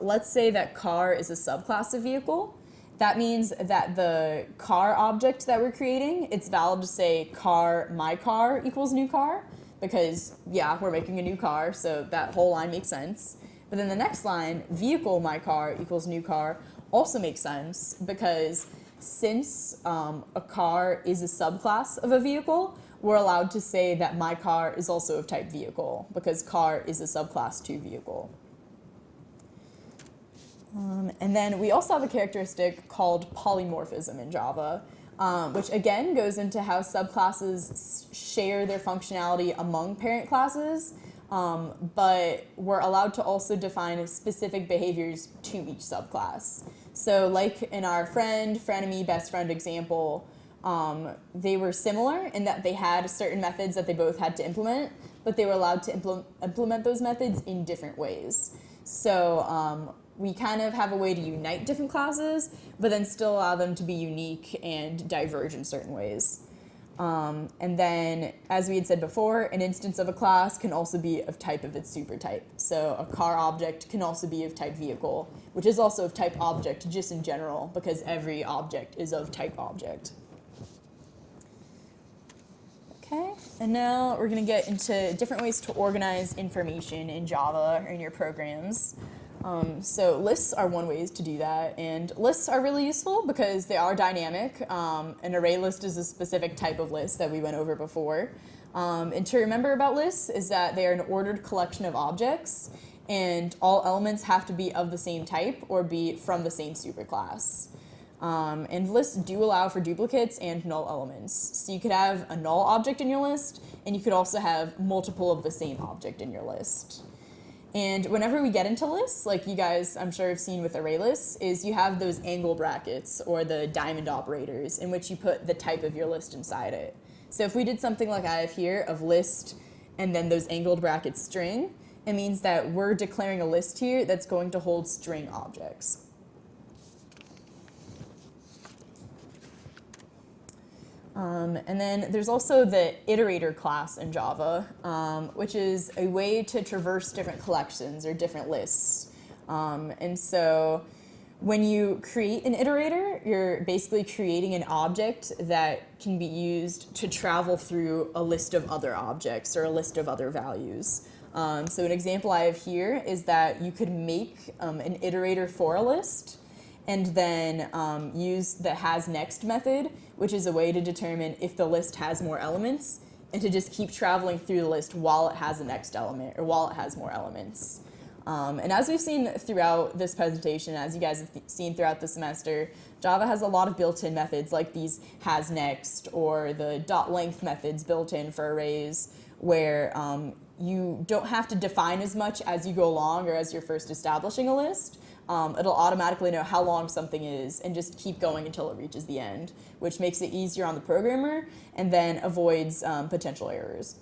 Speaker 1: let's say that car is a subclass of vehicle. That means that the car object that we're creating, it's valid to say car, my car equals new car, because yeah, we're making a new car, so that whole line makes sense. But then the next line, vehicle, my car equals new car, also makes sense because since a car is a subclass of a vehicle, we're allowed to say that my car is also of type vehicle because car is a subclass to vehicle. And then we also have a characteristic called polymorphism in Java, which again goes into how subclasses share their functionality among parent classes, but we're allowed to also define specific behaviors to each subclass. So like in our friend, frenemy, best friend example, they were similar in that they had certain methods that they both had to implement, but they were allowed to implement those methods in different ways. So we kind of have a way to unite different classes, but then still allow them to be unique and diverge in certain ways. And then, as we had said before, an instance of a class can also be of type of its supertype. So a car object can also be of type vehicle, which is also of type object just in general, because every object is of type object. Okay, and now we're going to get into different ways to organize information in Java or in your programs. So lists are one way to do that, and lists are really useful because they are dynamic. An array list is a specific type of list that we went over before. And to remember about lists is that they are an ordered collection of objects, and all elements have to be of the same type or be from the same superclass. And lists do allow for duplicates and null elements. So you could have a null object in your list, and you could also have multiple of the same object in your list. And whenever we get into lists, like you guys I'm sure have seen with ArrayList, is you have those angle brackets or the diamond operators in which you put the type of your list inside it. So if we did something like I have here of list and then those angled brackets string, it means that we're declaring a list here that's going to hold string objects. And then there's also the iterator class in Java, which is a way to traverse different collections or different lists. And so when you create an iterator, you're basically creating an object that can be used to travel through a list of other objects or a list of other values. So an example I have here is that you could make an iterator for a list and then use the hasNext method, which is a way to determine if the list has more elements, and to just keep traveling through the list while it has a next element, or while it has more elements. And as we've seen throughout this presentation, as you guys have seen throughout the semester, Java has a lot of built-in methods like these hasNext or the .length methods built in for arrays, where you don't have to define as much as you go along or as you're first establishing a list. It'll automatically know how long something is and just keep going until it reaches the end, which makes it easier on the programmer and then avoids potential errors.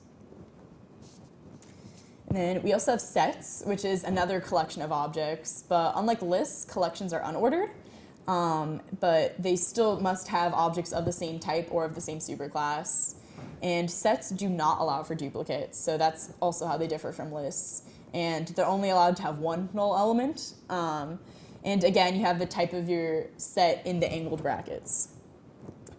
Speaker 1: And then we also have sets, which is another collection of objects, but unlike lists, collections are unordered, but they still must have objects of the same type or of the same superclass. And sets do not allow for duplicates, so that's also how they differ from lists. And they're only allowed to have one null element. And again, you have the type of your set in the angled brackets.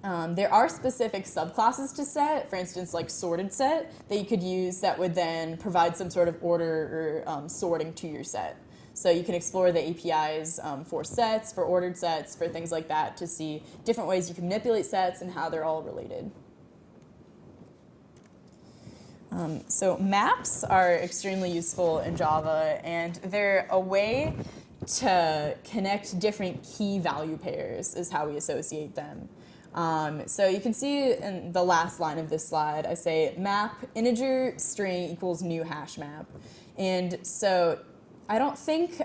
Speaker 1: There are specific subclasses to set, for instance, like sorted set, that you could use that would then provide some sort of order or sorting to your set. So you can explore the APIs for sets, for ordered sets, for things like that to see different ways you can manipulate sets and how they're all related. So maps are extremely useful in Java, and they're a way to connect different key value pairs is how we associate them. So you can see in the last line of this slide, I say map integer string equals new hash map. And so I don't think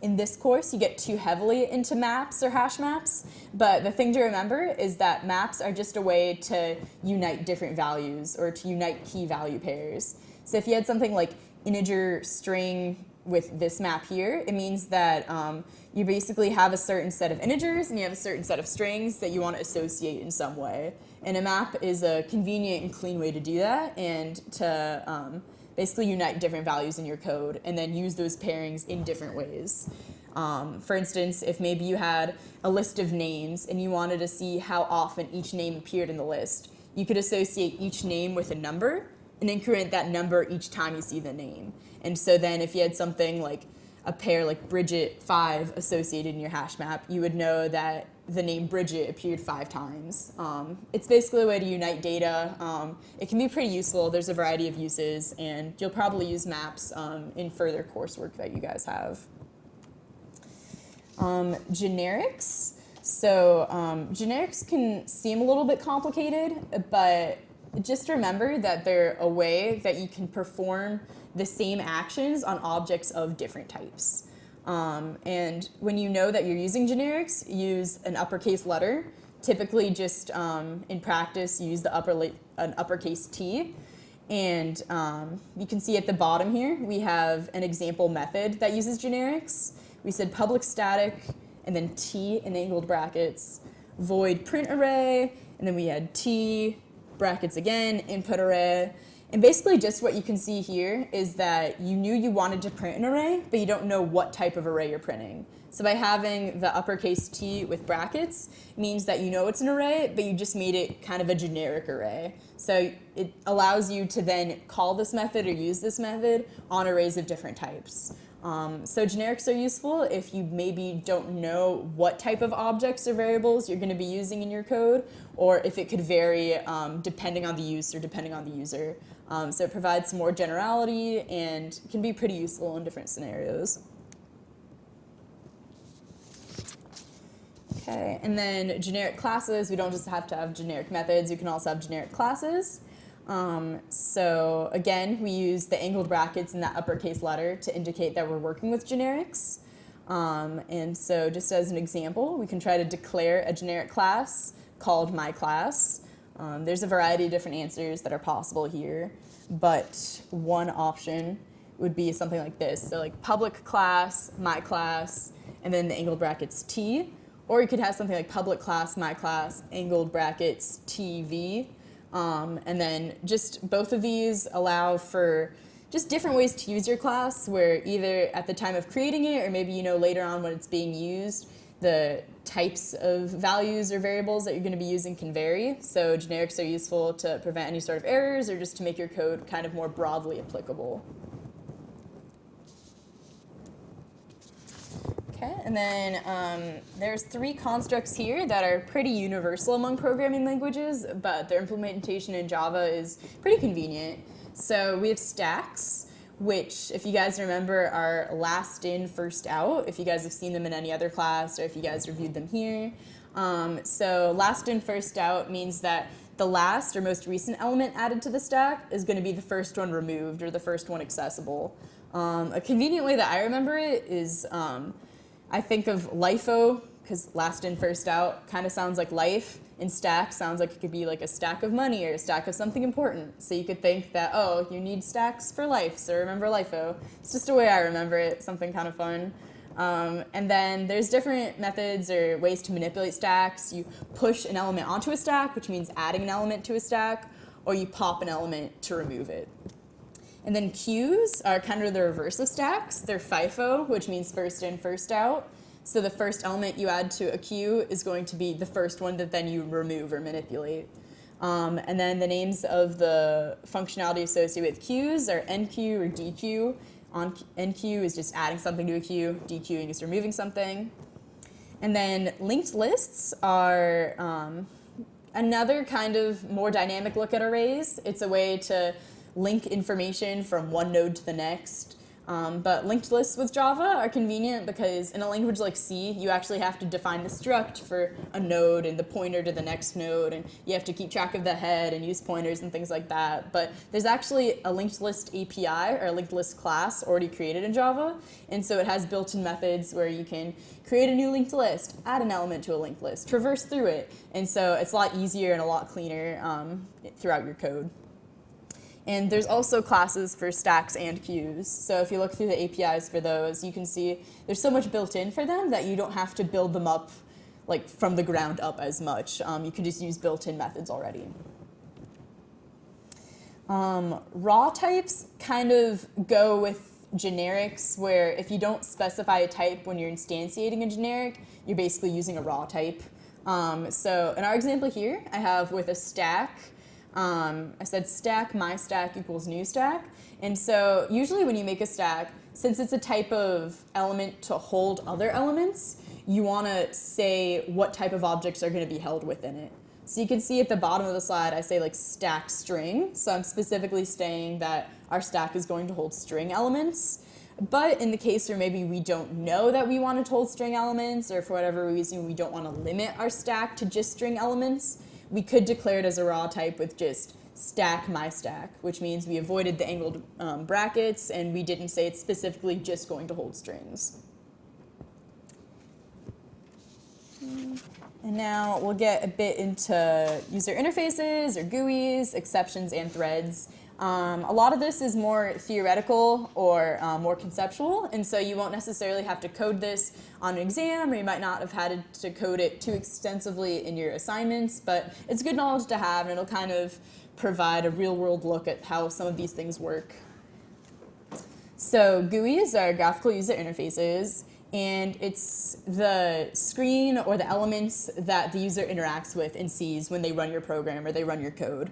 Speaker 1: in this course you get too heavily into maps or hash maps, but the thing to remember is that maps are just a way to unite different values or to unite key value pairs. So if you had something like integer string with this map here, it means that you basically have a certain set of integers and you have a certain set of strings that you want to associate in some way. And a map is a convenient and clean way to do that and to basically unite different values in your code and then use those pairings in different ways. For instance, if maybe you had a list of names and you wanted to see how often each name appeared in the list, you could associate each name with a number and increment that number each time you see the name. And so then if you had something like a pair like Brigit 5 associated in your hash map, you would know that the name Brigit appeared 5 times. It's basically a way to unite data. It can be pretty useful. There's a variety of uses, and you'll probably use maps in further coursework that you guys have. Generics. So generics can seem a little bit complicated, but just remember that they're a way that you can perform the same actions on objects of different types. And when you know that you're using generics, use an uppercase letter. Typically just in practice, use an uppercase T. And you can see at the bottom here, we have an example method that uses generics. We said public static, and then T in angled brackets, void print array, and then we had T, brackets again, input array. And basically just what you can see here is that you knew you wanted to print an array, but you don't know what type of array you're printing. So by having the uppercase T with brackets means that you know it's an array, but you just made it kind of a generic array. So it allows you to then call this method or use this method on arrays of different types. So generics are useful if you maybe don't know what type of objects or variables you're going to be using in your code, or if it could vary depending on the use or depending on the user. So it provides some more generality and can be pretty useful in different scenarios. Okay, and then generic classes. We don't just have to have generic methods. You can also have generic classes. So again, we use the angled brackets in that uppercase letter to indicate that we're working with generics. And so just as an example, we can try to declare a generic class called myClass. There's a variety of different answers that are possible here, but one option would be something like this. So like public class, myClass, and then the angled brackets T. Or you could have something like public class, myClass, angled brackets TV. And then just both of these allow for just different ways to use your class, where either at the time of creating it or maybe later on when it's being used, the types of values or variables that you're going to be using can vary. So generics are useful to prevent any sort of errors or just to make your code kind of more broadly applicable. Okay, and then there's 3 constructs here that are pretty universal among programming languages, but their implementation in Java is pretty convenient. So we have stacks, which, if you guys remember, are last in, first out, if you guys have seen them in any other class or if you guys reviewed them here. So last in, first out means that the last or most recent element added to the stack is going to be the first one removed or the first one accessible. A convenient way that I remember it is I think of LIFO, because last in, first out kind of sounds like life, and stack sounds like it could be like a stack of money or a stack of something important. So you could think that, oh, you need stacks for life, so remember LIFO. It's just a way I remember it, something kind of fun. And then there's different methods or ways to manipulate stacks. You push an element onto a stack, which means adding an element to a stack, or you pop an element to remove it. And then queues are kind of the reverse of stacks. They're FIFO, which means first in, first out. So the first element you add to a queue is going to be the first one that then you remove or manipulate. And then the names of the functionality associated with queues are enqueue or dequeue. Enqueue is just adding something to a queue. Dequeuing is removing something. And then linked lists are another kind of more dynamic look at arrays. It's a way to link information from one node to the next. But linked lists with Java are convenient because in a language like C, you actually have to define the struct for a node and the pointer to the next node, and you have to keep track of the head and use pointers and things like that. But there's actually a linked list API or a linked list class already created in Java, and so it has built-in methods where you can create a new linked list, add an element to a linked list, traverse through it, and so it's a lot easier and a lot cleaner throughout your code. And there's also classes for stacks and queues. So if you look through the APIs for those, you can see there's so much built in for them that you don't have to build them up like from the ground up as much. You can just use built-in methods already. Raw types kind of go with generics, where if you don't specify a type when you're instantiating a generic, you're basically using a raw type. So in our example here, I have with a stack, I said stack my stack equals new stack. And so usually when you make a stack, since it's a type of element to hold other elements, you want to say what type of objects are going to be held within it. So you can see at the bottom of the slide, I say like stack string. So I'm specifically saying that our stack is going to hold string elements. But in the case where maybe we don't know that we want to hold string elements, or for whatever reason we don't want to limit our stack to just string elements, we could declare it as a raw type with just stack my stack, which means we avoided the angled brackets and we didn't say it's specifically just going to hold strings. And now we'll get a bit into user interfaces or GUIs, exceptions, and threads. A lot of this is more theoretical or more conceptual, and so you won't necessarily have to code this on an exam, or you might not have had to code it too extensively in your assignments, but it's good knowledge to have, and it'll kind of provide a real-world look at how some of these things work. So GUIs are graphical user interfaces, and it's the screen or the elements that the user interacts with and sees when they run your program or they run your code.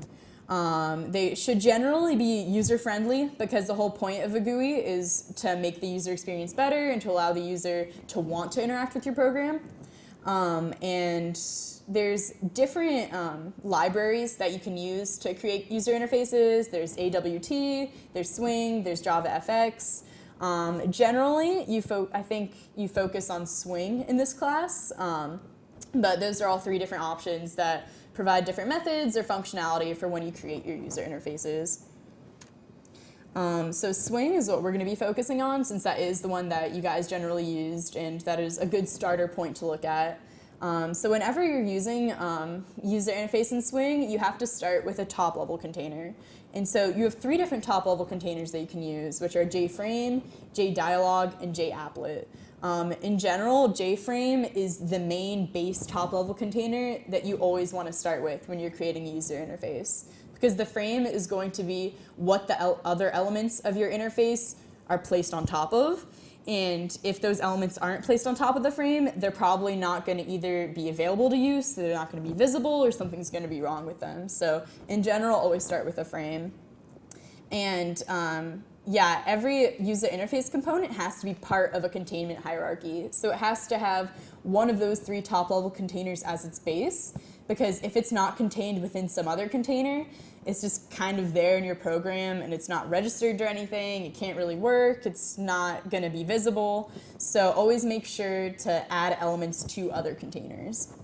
Speaker 1: They should generally be user-friendly because the whole point of a GUI is to make the user experience better and to allow the user to want to interact with your program. And there's different libraries that you can use to create user interfaces. There's AWT, there's Swing, there's JavaFX. Generally, I think you focus on Swing in this class, but those are all 3 different options that provide different methods or functionality for when you create your user interfaces. So swing is what we're going to be focusing on, since that is the one that you guys generally used, and that is a good starter point to look at. So whenever you're using user interface in Swing, you have to start with a top-level container. And so you have 3 different top-level containers that you can use, which are JFrame, JDialog, and JApplet. In general, JFrame is the main base top-level container that you always want to start with when you're creating a user interface, because the frame is going to be what the other elements of your interface are placed on top of. And if those elements aren't placed on top of the frame, they're probably not going to either be available to use, so they're not going to be visible, or something's going to be wrong with them. So in general, always start with a frame. And yeah, every user interface component has to be part of a containment hierarchy. So it has to have one of those 3 top-level containers as its base, because if it's not contained within some other container, it's just kind of there in your program and it's not registered or anything, it can't really work, it's not going to be visible. So always make sure to add elements to other containers.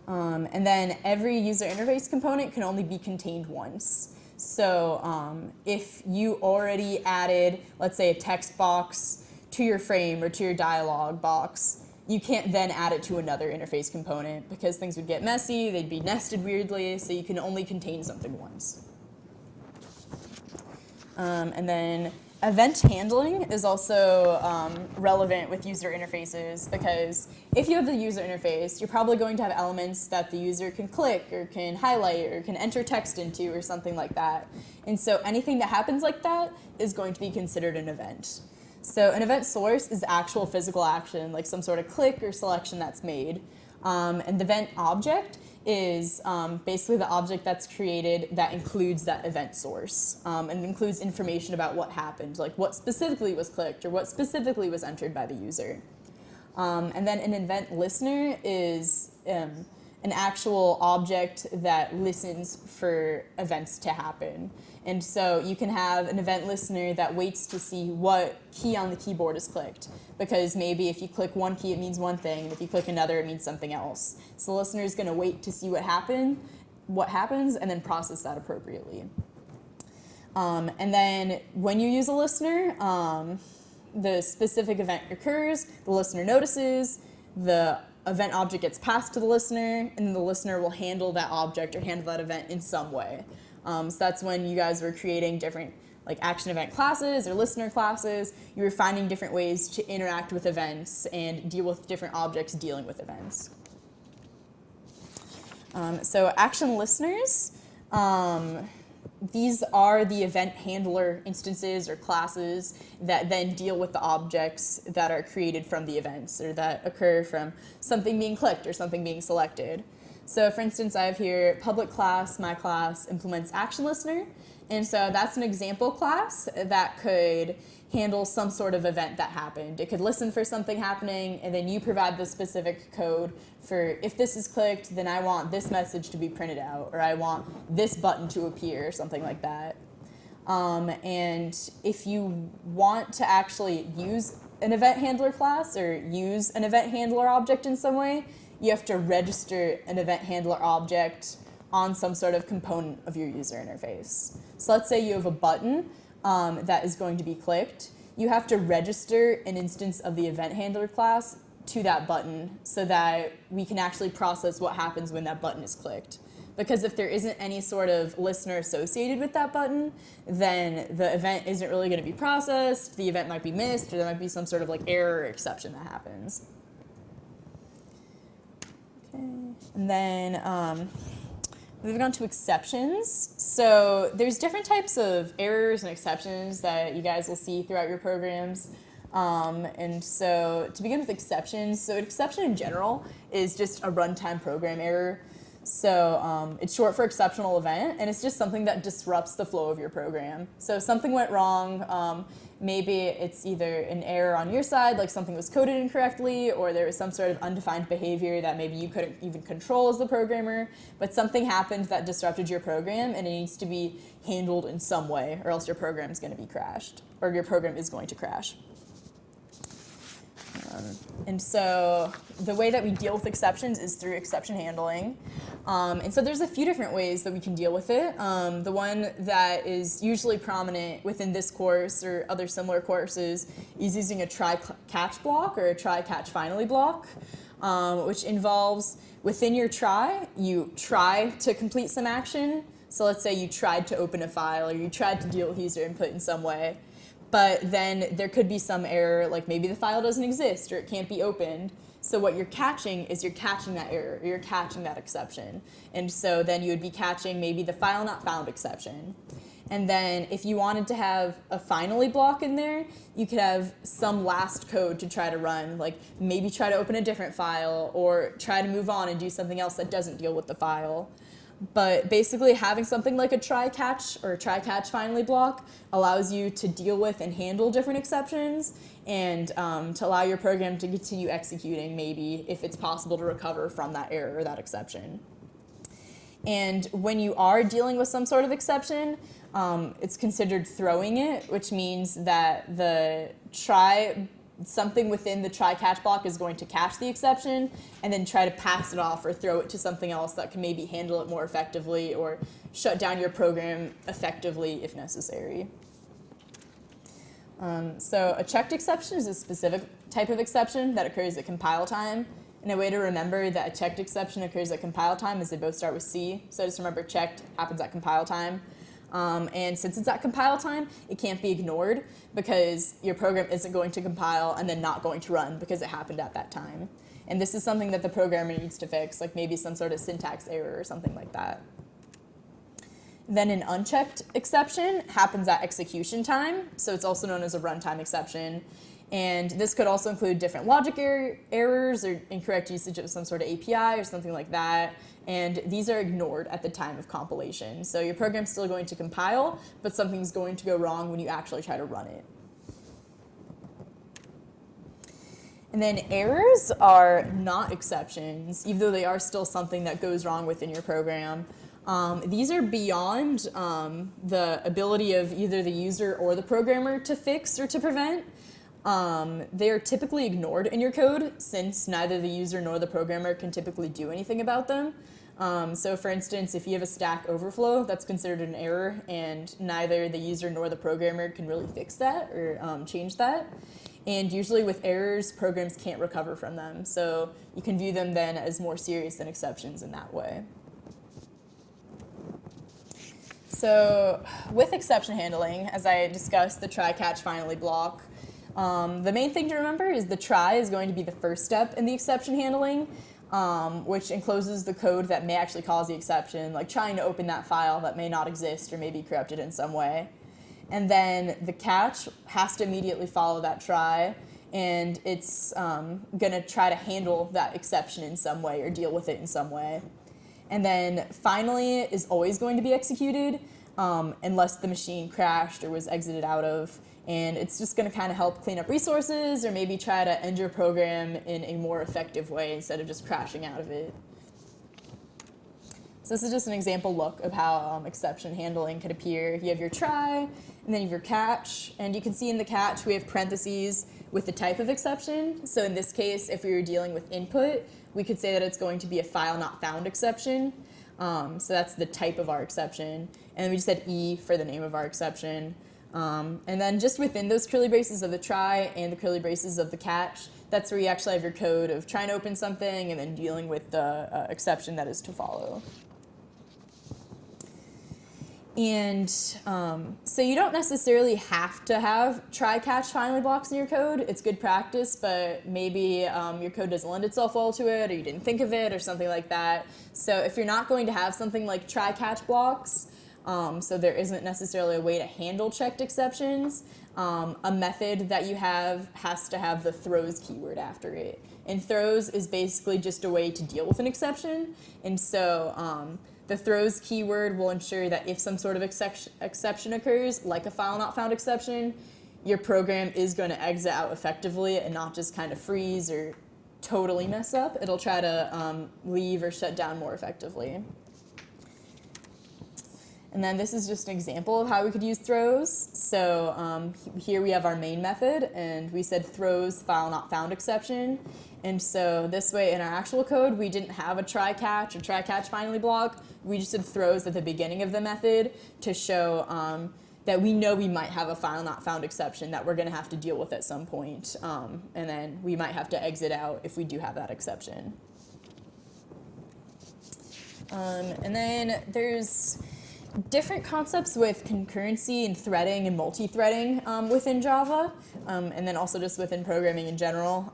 Speaker 1: And then every user interface component can only be contained once. So if you already added, let's say, a text box to your frame or to your dialog box, you can't then add it to another interface component, because things would get messy, they'd be nested weirdly, so you can only contain something once. And then event handling is also relevant with user interfaces, because if you have the user interface, you're probably going to have elements that the user can click or can highlight or can enter text into or something like that. And so anything that happens like that is going to be considered an event. So an event source is actual physical action, like some sort of click or selection that's made. And the event object is basically the object that's created that includes that event source, and includes information about what happened, like what specifically was clicked or what specifically was entered by the user. And then an event listener is an actual object that listens for events to happen. And so you can have an event listener that waits to see what key on the keyboard is clicked, because maybe if you click one key, it means one thing, and if you click another, it means something else. So the listener is going to wait to see what happens, and then process that appropriately. And then when you use a listener, the specific event occurs, the listener notices, the event object gets passed to the listener, and the listener will handle that object or handle that event in some way. So that's when you guys were creating different like action event classes or listener classes. You were finding different ways to interact with events and deal with different objects dealing with events. So action listeners, these are the event handler instances or classes that then deal with the objects that are created from the events or that occur from something being clicked or something being selected. So for instance, I have here public class, my class implements action listener. And so that's an example class that could handle some sort of event that happened. It could listen for something happening, and then you provide the specific code for if this is clicked, then I want this message to be printed out, or I want this button to appear, or something like that. And if you want to actually use an event handler class or use an event handler object in some way, you have to register an event handler object on some sort of component of your user interface. So let's say you have a button that is going to be clicked. You have to register an instance of the event handler class to that button so that we can actually process what happens when that button is clicked. Because if there isn't any sort of listener associated with that button, then the event isn't really going to be processed, the event might be missed, or there might be some sort of like error or exception that happens. Okay. And then moving on to exceptions. So there's different types of errors and exceptions that you guys will see throughout your programs. And so to begin with exceptions, so an exception in general is just a runtime program error. So it's short for exceptional event, and it's just something that disrupts the flow of your program. So if something went wrong, maybe it's either an error on your side, like something was coded incorrectly, or there was some sort of undefined behavior that maybe you couldn't even control as the programmer, but something happened that disrupted your program, and it needs to be handled in some way, or else your program is going to be crashed, or your program is going to crash. And so the way that we deal with exceptions is through exception handling. And so there's a few different ways that we can deal with it. The one that is usually prominent within this course or other similar courses is using a try-catch block or a try-catch-finally block, which involves within your try, you try to complete some action. So let's say you tried to open a file or you tried to deal with user input in some way. But then there could be some error, like maybe the file doesn't exist or it can't be opened. So what you're catching is you're catching that error, or you're catching that exception. And so then you would be catching maybe the file not found exception. And then if you wanted to have a finally block in there, you could have some last code to try to run, like maybe try to open a different file or try to move on and do something else that doesn't deal with the file. But basically having something like a try-catch or try-catch-finally block allows you to deal with and handle different exceptions and to allow your program to continue executing maybe if it's possible to recover from that error or that exception. And when you are dealing with some sort of exception, it's considered throwing it, which means that something within the try-catch block is going to catch the exception and then try to pass it off or throw it to something else that can maybe handle it more effectively or shut down your program effectively if necessary. So a checked exception is a specific type of exception that occurs at compile time. And a way to remember that a checked exception occurs at compile time is they both start with C. So just remember checked happens at compile time. And since it's at compile time, it can't be ignored because your program isn't going to compile and then not going to run because it happened at that time. And this is something that the programmer needs to fix, like maybe some sort of syntax error or something like that. Then an unchecked exception happens at execution time, so it's also known as a runtime exception. And this could also include different logic errors or incorrect usage of some sort of API or something like that. And these are ignored at the time of compilation. So your program's still going to compile, but something's going to go wrong when you actually try to run it. And then errors are not exceptions, even though they are still something that goes wrong within your program. These are beyond the ability of either the user or the programmer to fix or to prevent. They are typically ignored in your code since neither the user nor the programmer can typically do anything about them. So for instance, if you have a stack overflow, that's considered an error and neither the user nor the programmer can really fix that or change that. And usually with errors, programs can't recover from them. So you can view them then as more serious than exceptions in that way. So with exception handling, as I discussed, the try-catch-finally block, the main thing to remember is the try is going to be the first step in the exception handling, which encloses the code that may actually cause the exception, like trying to open that file that may not exist or may be corrupted in some way. And then the catch has to immediately follow that try, and it's going to try to handle that exception in some way or deal with it in some way. And then finally is always going to be executed unless the machine crashed or was exited out of. And it's just going to kind of help clean up resources or maybe try to end your program in a more effective way instead of just crashing out of it. So this is just an example look of how exception handling could appear. You have your try, and then you have your catch. And you can see in the catch we have parentheses with the type of exception. So in this case, if we were dealing with input, we could say that it's going to be a file not found exception. So that's the type of our exception. And then we just had E for the name of our exception. And then just within those curly braces of the try and the curly braces of the catch, that's where you actually have your code of trying to open something and then dealing with the exception that is to follow. And so you don't necessarily have to have try-catch-finally blocks in your code. It's good practice, but maybe your code doesn't lend itself well to it, or you didn't think of it, or something like that. So if you're not going to have something like try-catch blocks, so there isn't necessarily a way to handle checked exceptions, a method that you have has to have the throws keyword after it. And throws is basically just a way to deal with an exception. And so the throws keyword will ensure that if some sort of exception occurs, like a file not found exception, your program is going to exit out effectively and not just kind of freeze or totally mess up. It'll try to leave or shut down more effectively. And then this is just an example of how we could use throws. So here we have our main method, and we said throws file not found exception. And so this way in our actual code, we didn't have a try-catch or try-catch finally block. We just did throws at the beginning of the method to show that we know we might have a file not found exception that we're going to have to deal with at some point. And then we might have to exit out if we do have that exception. And then there's different concepts with concurrency and threading and multi-threading within Java, and then also just within programming in general.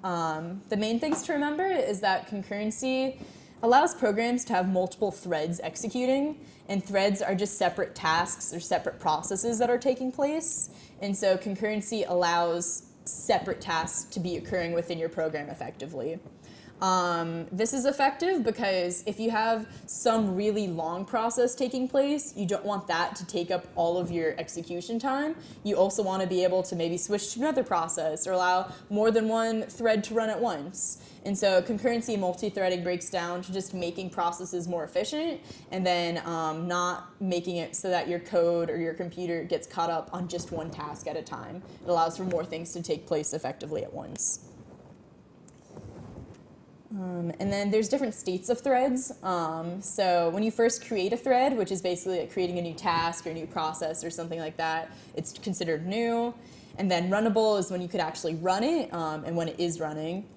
Speaker 1: The main things to remember is that concurrency allows programs to have multiple threads executing, and threads are just separate tasks or separate processes that are taking place. And so concurrency allows separate tasks to be occurring within your program effectively. This is effective because if you have some really long process taking place, you don't want that to take up all of your execution time. You also want to be able to maybe switch to another process or allow more than one thread to run at once. And so concurrency and multi-threading breaks down to just making processes more efficient and then not making it so that your code or your computer gets caught up on just one task at a time. It allows for more things to take place effectively at once. And then there's different states of threads. So when you first create a thread, which is basically like creating a new task or a new process or something like that, it's considered new. And then runnable is when you could actually run it and when it is running.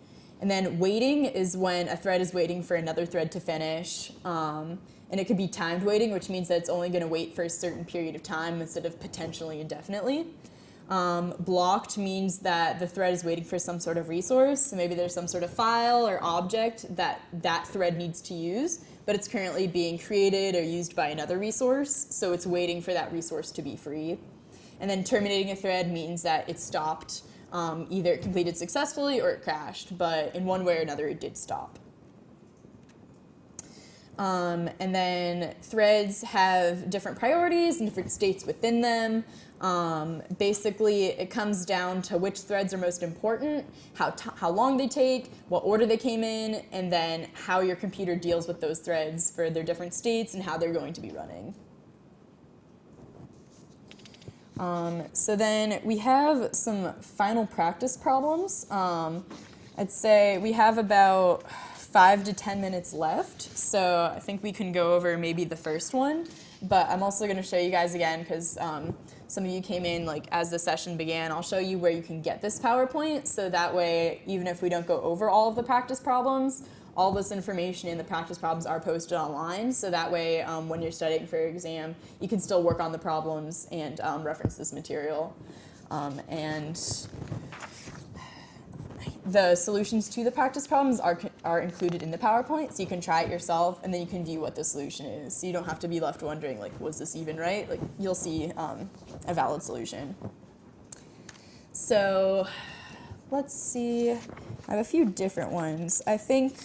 Speaker 1: And then waiting is when a thread is waiting for another thread to finish. And it could be timed waiting, which means that it's only going to wait for a certain period of time instead of potentially indefinitely. Blocked means that the thread is waiting for some sort of resource. So maybe there's some sort of file or object that that thread needs to use, but it's currently being created or used by another resource, so it's waiting for that resource to be free. And then terminating a thread means that it stopped, either it completed successfully or it crashed, but in one way or another it did stop. And then threads have different priorities and different states within them. Basically, it comes down to which threads are most important, how long they take, what order they came in, and then how your computer deals with those threads for their different states and how they're going to be running. So then we have some final practice problems. I'd say we have about 5 to 10 minutes left, so I think we can go over maybe the first one, but I'm also going to show you guys again because some of you came in like as the session began. I'll show you where you can get this PowerPoint, so that way even if we don't go over all of the practice problems, all this information in the practice problems are posted online, so that way when you're studying for your exam, you can still work on the problems and reference this material. And the solutions to the practice problems are included in the PowerPoint, so you can try it yourself, and then you can view what the solution is. So you don't have to be left wondering, like, was this even right? Like, you'll see a valid solution. So let's see. I have a few different ones. I think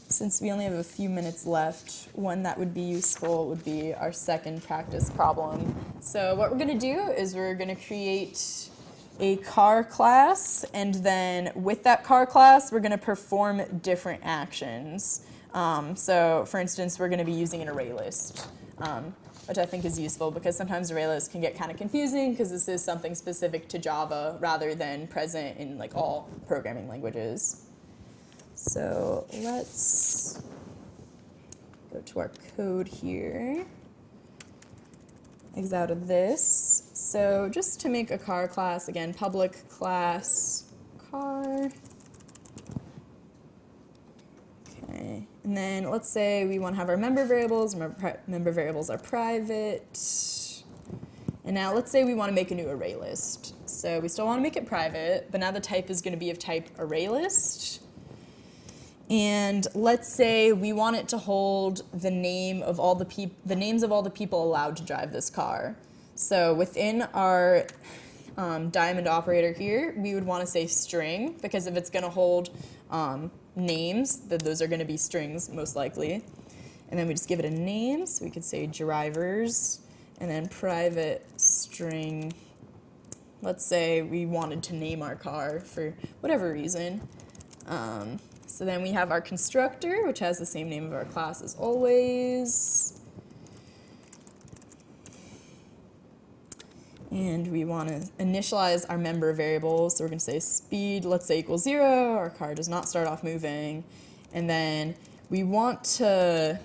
Speaker 1: since we only have a few minutes left, one that would be useful would be our second practice problem. So what we're going to do is we're going to create a car class, and then with that car class, we're going to perform different actions. So for instance, we're going to be using an ArrayList, which I think is useful because sometimes ArrayList can get kind of confusing because this is something specific to Java rather than present in like all programming languages. So let's go to our code here. Exit out of this. So just to make a car class, again, public class car. Okay, and then let's say we want to have our member variables. Member variables are private. And now let's say we want to make a new array list. So we still want to make it private, but now the type is going to be of type ArrayList. And let's say we want it to hold the names of all the people allowed to drive this car. So within our diamond operator here, we would want to say string, because if it's going to hold names, then those are going to be strings most likely. And then we just give it a name, so we could say drivers, and then private string. Let's say we wanted to name our car for whatever reason. So then we have our constructor, which has the same name of our class as always. And we want to initialize our member variables. So we're going to say speed, let's say equals 0. Our car does not start off moving. And then we want to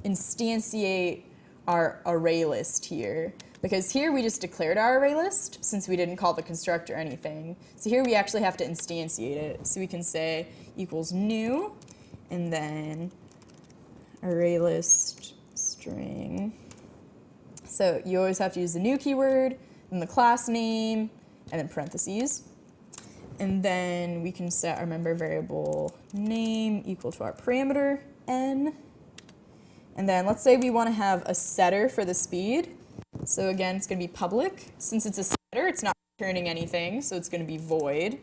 Speaker 1: instantiate our array list here. Because here we just declared our array list since we didn't call the constructor anything. So here we actually have to instantiate it. So we can say equals new, and then array list string. So you always have to use the new keyword, then the class name, and then parentheses. And then we can set our member variable name equal to our parameter n. And then let's say we want to have a setter for the speed. So again, it's going to be public. Since it's a setter, it's not returning anything, so it's going to be void.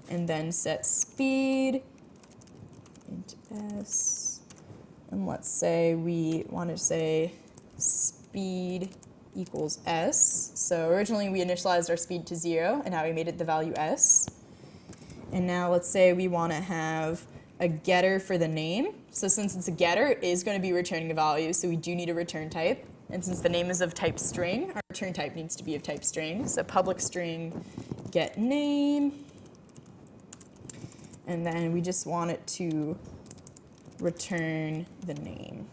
Speaker 1: And then set speed int s. And let's say we want to say speed equals s. So originally we initialized our speed to 0, and now we made it the value s. And now let's say we want to have a getter for the name. So since it's a getter, it is going to be returning a value, so we do need a return type. And since the name is of type string, our return type needs to be of type string. So public string get name. And then we just want it to return the name.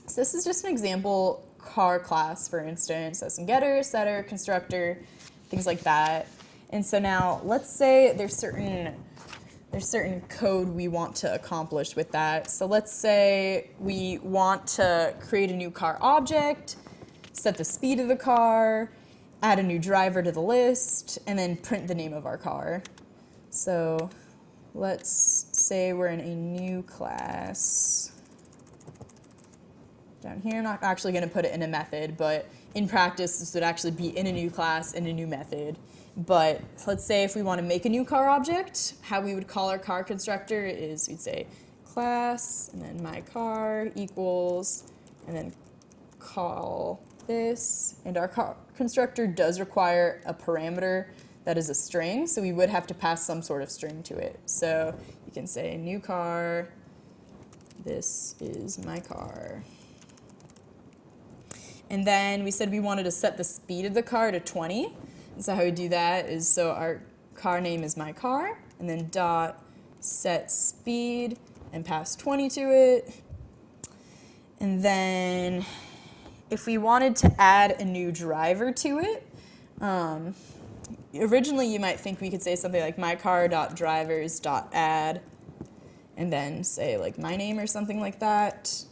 Speaker 1: So this is just an example car class, for instance. So some getter, setter, constructor, things like that. And so now let's say there's certain code we want to accomplish with that. So let's say we want to create a new car object, set the speed of the car, add a new driver to the list, and then print the name of our car. So let's say we're in a new class. Down here, I'm not actually going to put it in a method, but in practice, this would actually be in a new class in a new method. But let's say if we want to make a new car object, how we would call our car constructor is we'd say class, and then my car equals, and then call this. And our car constructor does require a parameter that is a string, so we would have to pass some sort of string to it. So you can say new car, this is my car. And then we said we wanted to set the speed of the car to 20. And so how we do that is, so our car name is my car, and then dot set speed, and pass 20 to it. And then if we wanted to add a new driver to it, originally you might think we could say something like mycar.drivers.add, and then say like my name or something like that.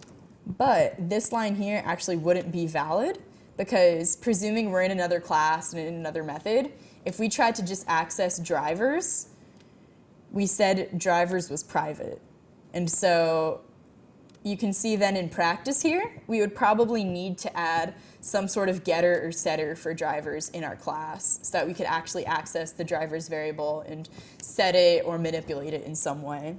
Speaker 1: But this line here actually wouldn't be valid, because presuming we're in another class and in another method, if we tried to just access drivers, we said drivers was private. And so you can see then in practice here, we would probably need to add some sort of getter or setter for drivers in our class so that we could actually access the drivers variable and set it or manipulate it in some way.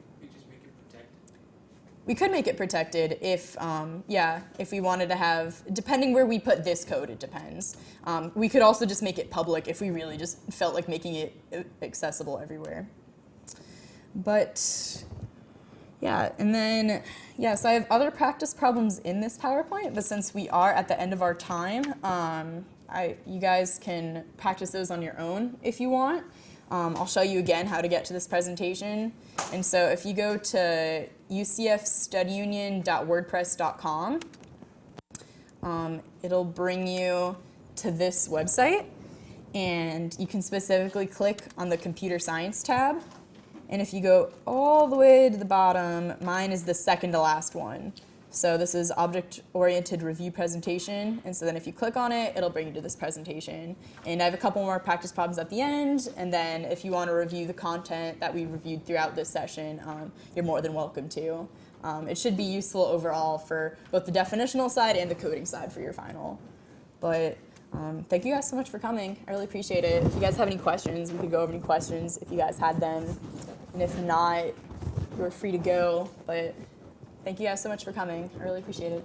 Speaker 1: We could make it protected if, if we wanted to have, depending where we put this code, it depends. We could also just make it public if we really just felt like making it accessible everywhere. But yeah, and then, so I have other practice problems in this PowerPoint, but since we are at the end of our time, you guys can practice those on your own if you want. I'll show you again how to get to this presentation. And so if you go to ucfstudyunion.wordpress.com, it'll bring you to this website, and you can specifically click on the computer science tab. And if you go all the way to the bottom, mine is the second to last one. So this is object-oriented review presentation, and so then if you click on it, it'll bring you to this presentation. And I have a couple more practice problems at the end, and then if you want to review the content that we reviewed throughout this session, you're more than welcome to. It should be useful overall for both the definitional side and the coding side for your final. But thank you guys so much for coming. I really appreciate it. If you guys have any questions, we could go over any questions if you guys had them. And if not, you're free to go. But thank you guys so much for coming. I really appreciate it.